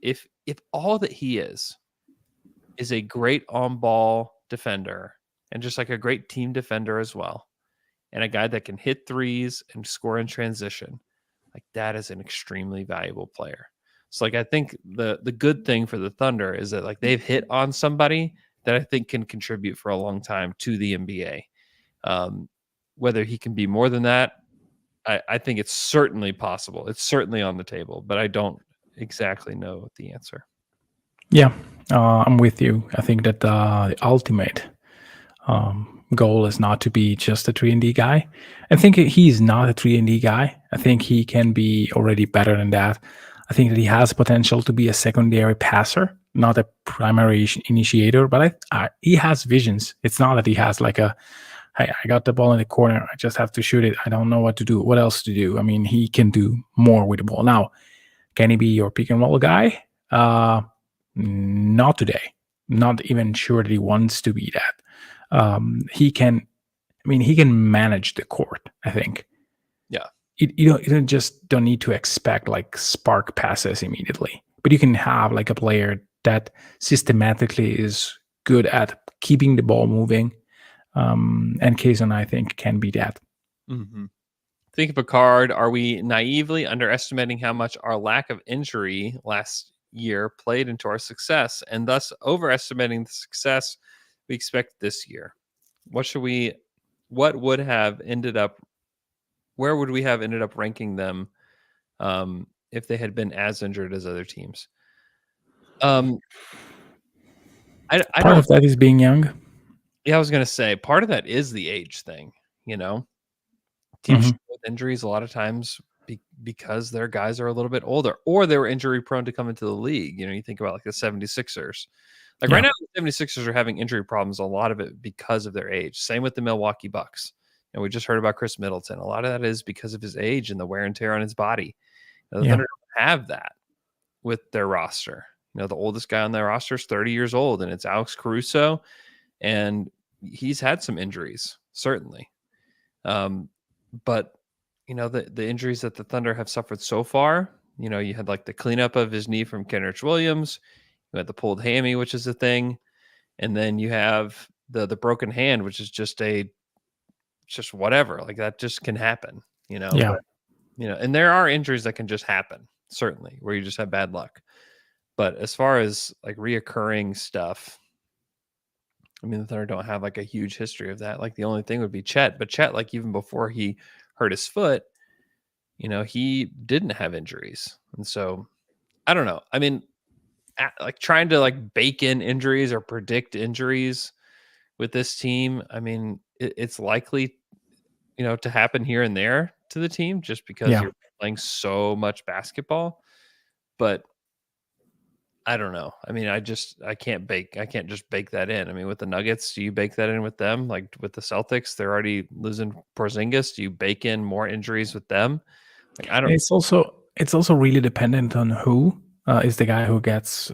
if all that he is a great on-ball defender and just like a great team defender as well, and a guy that can hit threes and score in transition, like that is an extremely valuable player. So like, I think the good thing for the Thunder is that like they've hit on somebody that I think can contribute for a long time to the NBA. Whether he can be more than that, I think it's certainly possible. It's certainly on the table, but I don't exactly know the answer. Yeah, I'm with you. I think that the ultimate goal is not to be just a 3-and-D guy. I think he's not a 3-and-D guy. I think he can be already better than that. I think that he has potential to be a secondary passer, not a primary initiator, but he has visions. It's not that he has like a, hey, I got the ball in the corner, I just have to shoot it, I don't know what to do, what else to do. I mean, he can do more with the ball. Now, can he be your pick and roll guy? Not today. Not even sure that he wants to be that. He can manage the court, I think. Yeah. You just don't need to expect like spark passes immediately, but you can have like a player that systematically is good at keeping the ball moving. And Kaysen, I think, can be that. Mm-hmm. Think of a card. Are we naively underestimating how much our lack of injury last year played into our success, and thus overestimating the success we expect this year? Where would we have ended up ranking them if they had been as injured as other teams? Part of that is being young. Yeah, I was going to say part of that is the age thing. Teams with injuries a lot of times because their guys are a little bit older, or they were injury prone to come into the league. You think about like the 76ers. Like right now, the 76ers are having injury problems, a lot of it because of their age. Same with the Milwaukee Bucks. And we just heard about Chris Middleton. A lot of that is because of his age and the wear and tear on his body. The Thunder don't have that with their roster. The oldest guy on their roster is 30 years old, and it's Alex Caruso, and he's had some injuries, certainly. But the injuries that the Thunder have suffered so far, you had like the cleanup of his knee from Kenrich Williams, you had the pulled hammy, which is a thing, and then you have the broken hand, which is just whatever, like that just can happen, But, and there are injuries that can just happen, certainly, where you just have bad luck. But as far as like reoccurring stuff, I mean, the Thunder don't have like a huge history of that. Like the only thing would be Chet, but Chet, like even before he hurt his foot, he didn't have injuries. And so I don't know. I mean, like trying to like bake in injuries or predict injuries with this team, I mean, it's likely, to happen here and there to the team just because you're playing so much basketball. But I don't know. I mean, I can't just bake that in. I mean, with the Nuggets, do you bake that in with them? Like with the Celtics, they're already losing Porzingis. Do you bake in more injuries with them? Like, I don't. It's also it's also really dependent on who is the guy who gets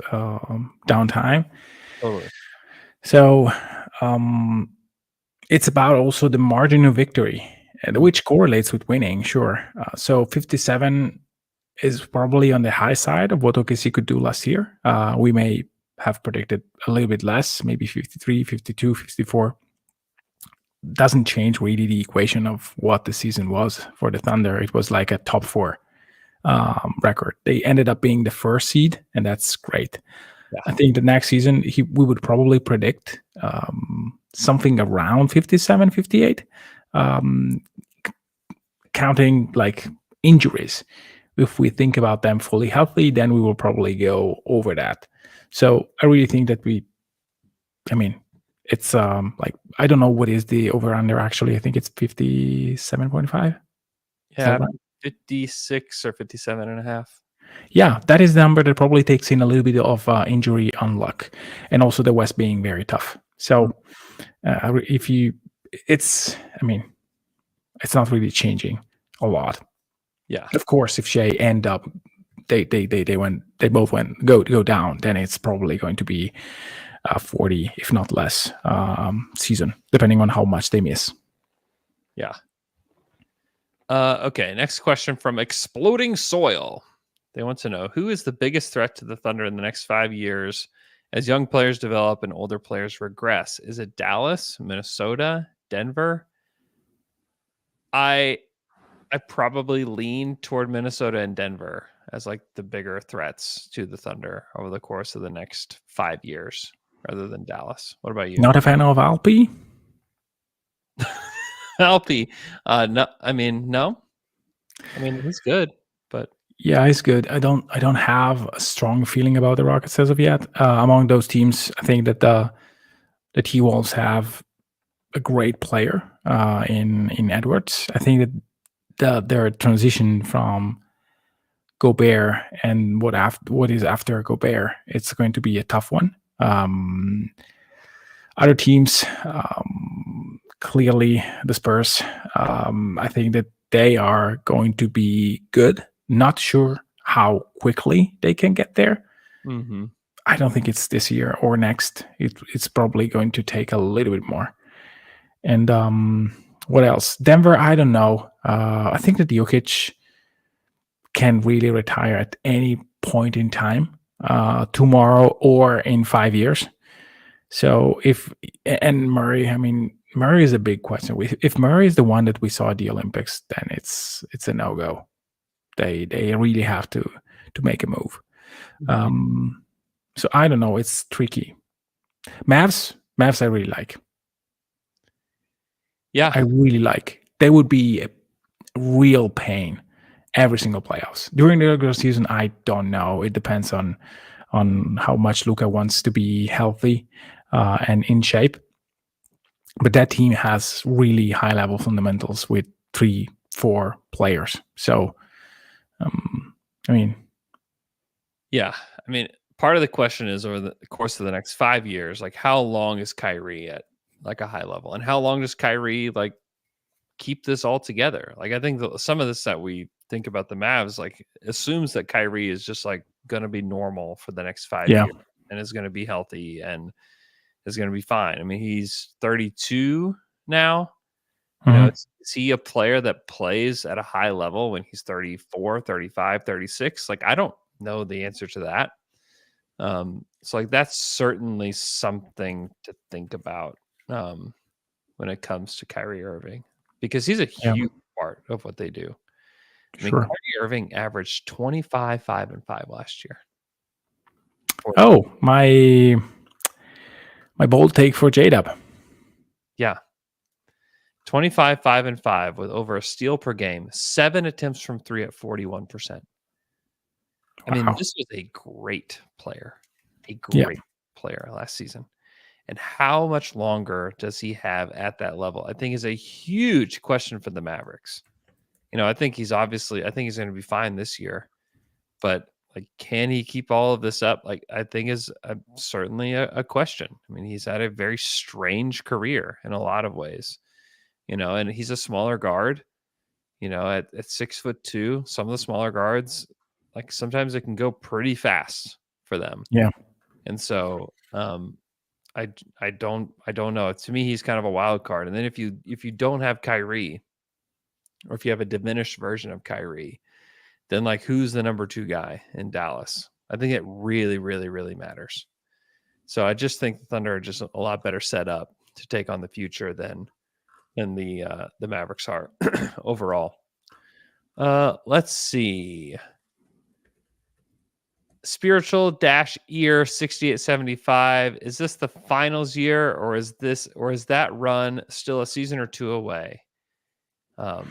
downtime. Totally. So it's about also the margin of victory, which correlates with winning, sure. So 57 is probably on the high side of what OKC could do last year. We may have predicted a little bit less, maybe 53, 52, 54. Doesn't change really the equation of what the season was for the Thunder. It was like a top 4 record. They ended up being the first seed, and that's great. Yeah. I think the next season we would probably predict something around 57, 58, counting like injuries. If we think about them fully healthy, then we will probably go over that. So I really think that it's like, I don't know what is the over under actually. I think it's 57.5. Yeah, right? 56 or 57 and a half. Yeah, that is the number that probably takes in a little bit of injury unluck, and also the West being very tough. So if you, it's not really changing a lot. Yeah. Of course, if Shea end up, they both go down, then it's probably going to be 40, if not less, season, depending on how much they miss. Yeah. Okay, next question from Exploding Soil. They want to know, who is the biggest threat to the Thunder in the next 5 years as young players develop and older players regress? Is it Dallas, Minnesota, Denver? I probably lean toward Minnesota and Denver as like the bigger threats to the Thunder over the course of the next 5 years rather than Dallas. What about you? Not a fan of Alpi? Alpi. No, no. He's good, but Yeah, he's good. I don't have a strong feeling about the Rockets as of yet. Among those teams, I think that the T-Wolves have a great player in Edwards. I think that their transition from Gobert and what is after Gobert, it's going to be a tough one. Other teams, clearly the Spurs, I think that they are going to be good. Not sure how quickly they can get there. I don't think it's this year or next. It's probably going to take a little bit more. And what else? Denver, I don't know. I think that Jokic can really retire at any point in time, tomorrow or in 5 years. So and Murray, Murray is a big question. If Murray is the one that we saw at the Olympics, then it's a no-go. They really have to make a move. So I don't know. It's tricky. Mavs, I really like. Yeah, I really like. They would be a real pain every single playoffs. During the regular season, I don't know. It depends on how much Luka wants to be healthy and in shape. But that team has really high level fundamentals with 3-4 players. So, yeah. Part of the question is, over the course of the next 5 years, like, how long is Kyrie at like a high level, and how long does Kyrie like keep this all together? Like, I think some of this that we think about the Mavs like assumes that Kyrie is just like going to be normal for the next 5 years and is going to be healthy and is going to be fine. He's 32 now. Is he a player that plays at a high level when he's 34, 35, 36? Like, I don't know the answer to that. So like, that's certainly something to think about when it comes to Kyrie Irving, because he's a huge part of what they do. Sure. Kyrie Irving averaged 25, 5, and 5 last year. Oh, my bold take for J-Dub. Yeah. 25, 5, and 5 with over a steal per game, 7 attempts from 3 at 41%. This was a great player, player last season. And how much longer does he have at that level, I think, is a huge question for the Mavericks. I think he's going to be fine this year, but like, can he keep all of this up? Like, I think is certainly a question. He's had a very strange career in a lot of ways, and he's a smaller guard. at 6'2", some of the smaller guards, like sometimes it can go pretty fast for them. Yeah. And so I don't know. To me, he's kind of a wild card. And then if you don't have Kyrie, or if you have a diminished version of Kyrie, then like who's the number 2 guy in Dallas? I think it really, really, really matters. So I just think the Thunder are just a lot better set up to take on the future than the Mavericks are overall. Let's see. Spiritual-ear 6875. Is this the finals year, or is that run still a season or 2 away? I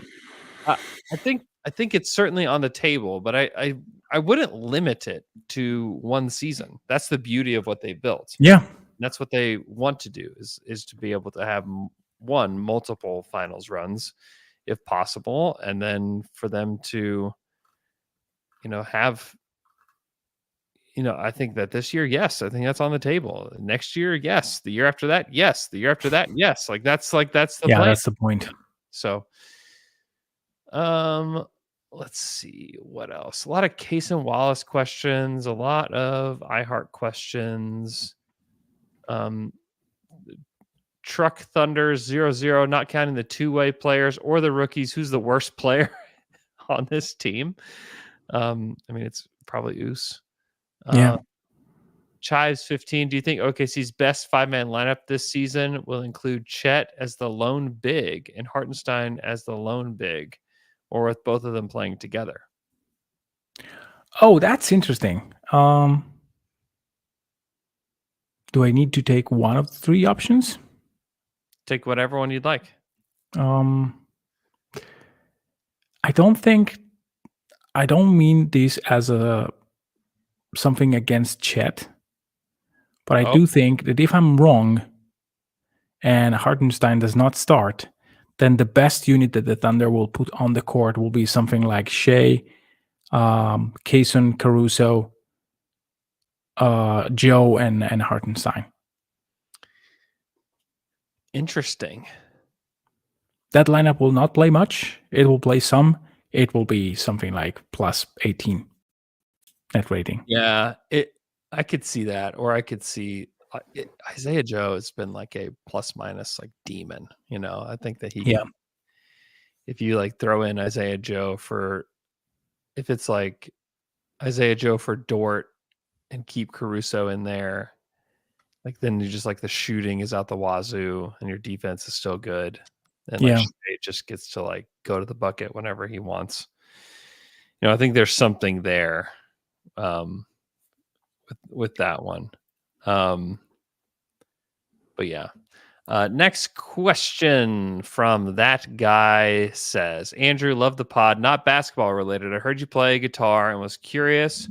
think it's certainly on the table, but I wouldn't limit it to one season. That's the beauty of what they built. Yeah. That's what they want to do is to be able to have multiple finals runs if possible, and then for them to have I think that this year, yes, I think that's on the table. Next year, yes. The year after that, yes. The year after that, yes. That's the plan. That's the point. So let's see what else. A lot of Case and Wallace questions, a lot of iHeart questions. Truck Thunders 0-0, not counting the two-way players or the rookies. Who's the worst player on this team? I mean, it's probably Oos. Yeah. Chives 15. Do you think OKC's best 5-man lineup this season will include Chet as the lone big and Hartenstein as the lone big, or with both of them playing together? Oh, that's interesting. Do I need to take one of the 3 options? Take whatever one you'd like. I don't mean this as something against Chet, but I do think that if I'm wrong and Hartenstein does not start, then the best unit that the Thunder will put on the court will be something like Shea, Kayson, Caruso, Joe, and Hartenstein. Interesting. That lineup will not play much. It will play some. It will be something like plus 18 net rating. Yeah, I could see that, or I could see Isaiah Joe has been like a plus minus like demon. I think that he can, if you like throw in Isaiah Joe if it's like Isaiah Joe for Dort and keep Caruso in there, like then you just like the shooting is out the wazoo and your defense is still good. And like Shea just gets to like go to the bucket whenever he wants. I think there's something there with that one. But yeah. Next question from that guy says, Andrew, love the pod, not basketball related. I heard you play guitar and was curious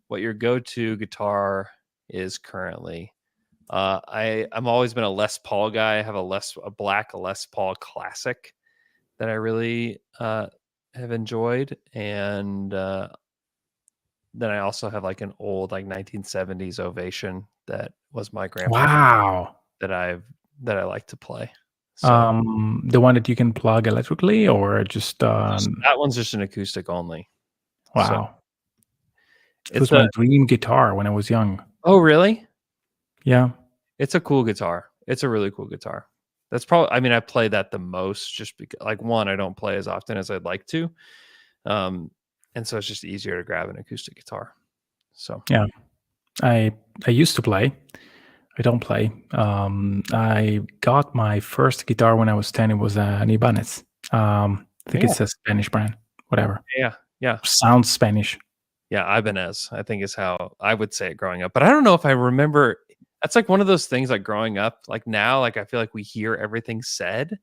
what your go-to guitar is currently. I'm always been a Les Paul guy. I have a black Les Paul Classic that I really have enjoyed, and then I also have like an old like 1970s Ovation that was my grandpa. Wow. That I like to play. So, the one that you can plug electrically, or just that one's just an acoustic only. Wow. So, it was my dream guitar when I was young. Oh, really? Yeah. It's a cool guitar. It's a really cool guitar. That's probably, I mean, I play that the most just because, like, one, I don't play as often as I'd like to. And so it's just easier to grab an acoustic guitar. So, yeah, I used to play. I don't play. I got my first guitar when I was 10. It was an Ibanez. I think it's a Spanish brand, whatever. Yeah. Sounds Spanish. Yeah, Ibanez, I think is how I would say it growing up. But I don't know if I remember. That's like one of those things like growing up, like now, like I feel like we hear everything said,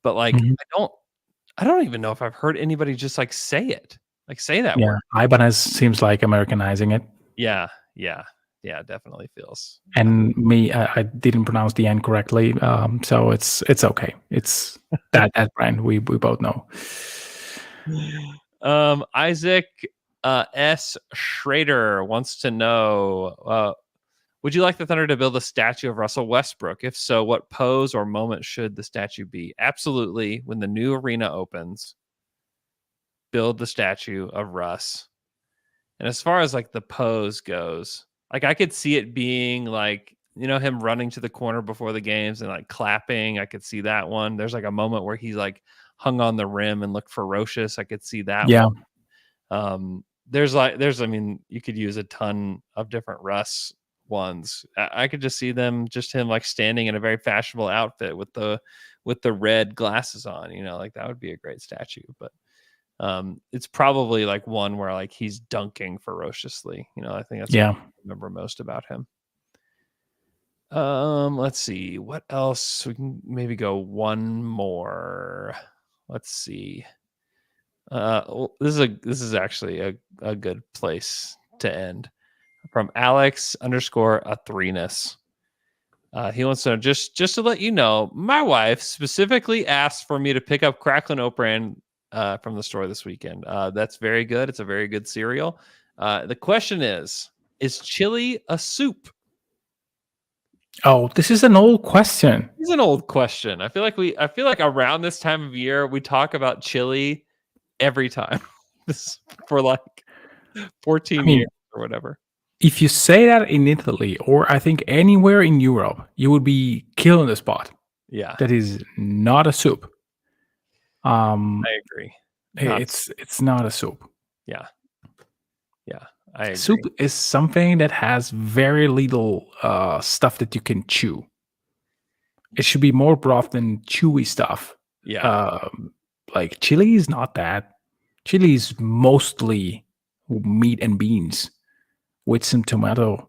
but like I don't even know if I've heard anybody just like say it, like say that word. Ibanez seems like Americanizing it. Yeah, definitely feels. And me, I didn't pronounce the N correctly, so it's okay. It's that brand we both know. Isaac S. Schrader wants to know, would you like the Thunder to build a statue of Russell Westbrook? If so, what pose or moment should the statue be? Absolutely. When the new arena opens, build the statue of Russ. And as far as like the pose goes, like I could see it being like, him running to the corner before the games and like clapping. I could see that one. There's like a moment where he's like hung on the rim and looked ferocious. I could see that Yeah. one. I mean, you could use a ton of different Russ ones. I could just see him like standing in a very fashionable outfit with the red glasses on, like that would be a great statue. But it's probably like one where like he's dunking ferociously. I think that's what I remember most about him. Let's see what else. We can maybe go one more. Let's see. This is actually a good place to end. From Alex_Athrenus. He wants to know, just to let you know, my wife specifically asked for me to pick up Cracklin' Oat Bran from the store this weekend. That's very good. It's a very good cereal. The question is chili a soup? Oh, this is an old question. It's an old question. I feel like around this time of year we talk about chili every time. This for like 14 years or whatever. If you say that in Italy or I think anywhere in Europe, you would be killing the spot. Yeah, that is not a soup. I agree. It's not a soup. Yeah, I agree. Soup is something that has very little stuff that you can chew. It should be more broth than chewy stuff. Yeah, like chili is not that. Chili is mostly meat and beans with some tomato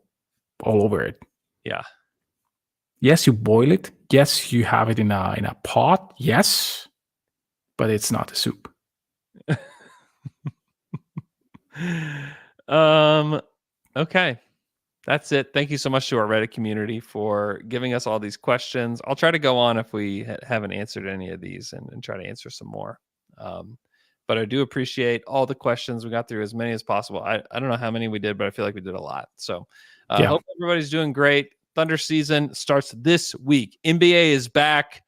all over it. Yeah. Yes, you boil it. Yes, you have it in a pot. Yes, but it's not a soup. Okay. That's it. Thank you so much to our Reddit community for giving us all these questions. I'll try to go on if we haven't answered any of these and try to answer some more. But I do appreciate all the questions. We got through as many as possible. I don't know how many we did, but I feel like we did a lot. So I hope everybody's doing great. Thunder season starts this week. NBA is back.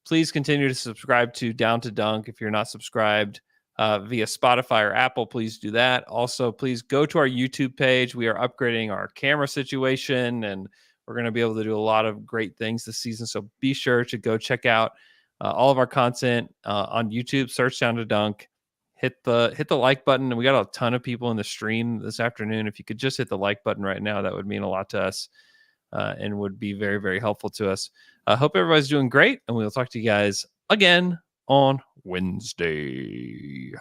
Please continue to subscribe to Down to Dunk if you're not subscribed. Via Spotify or Apple, please do that. Also, please go to our YouTube page. We are upgrading our camera situation, and we're going to be able to do a lot of great things this season. So be sure to go check out all of our content on YouTube. Search Down to Dunk. Hit the like button. And we got a ton of people in the stream this afternoon. If you could just hit the like button right now, that would mean a lot to us and would be very, very helpful to us. I hope everybody's doing great, and we'll talk to you guys again on Wednesday.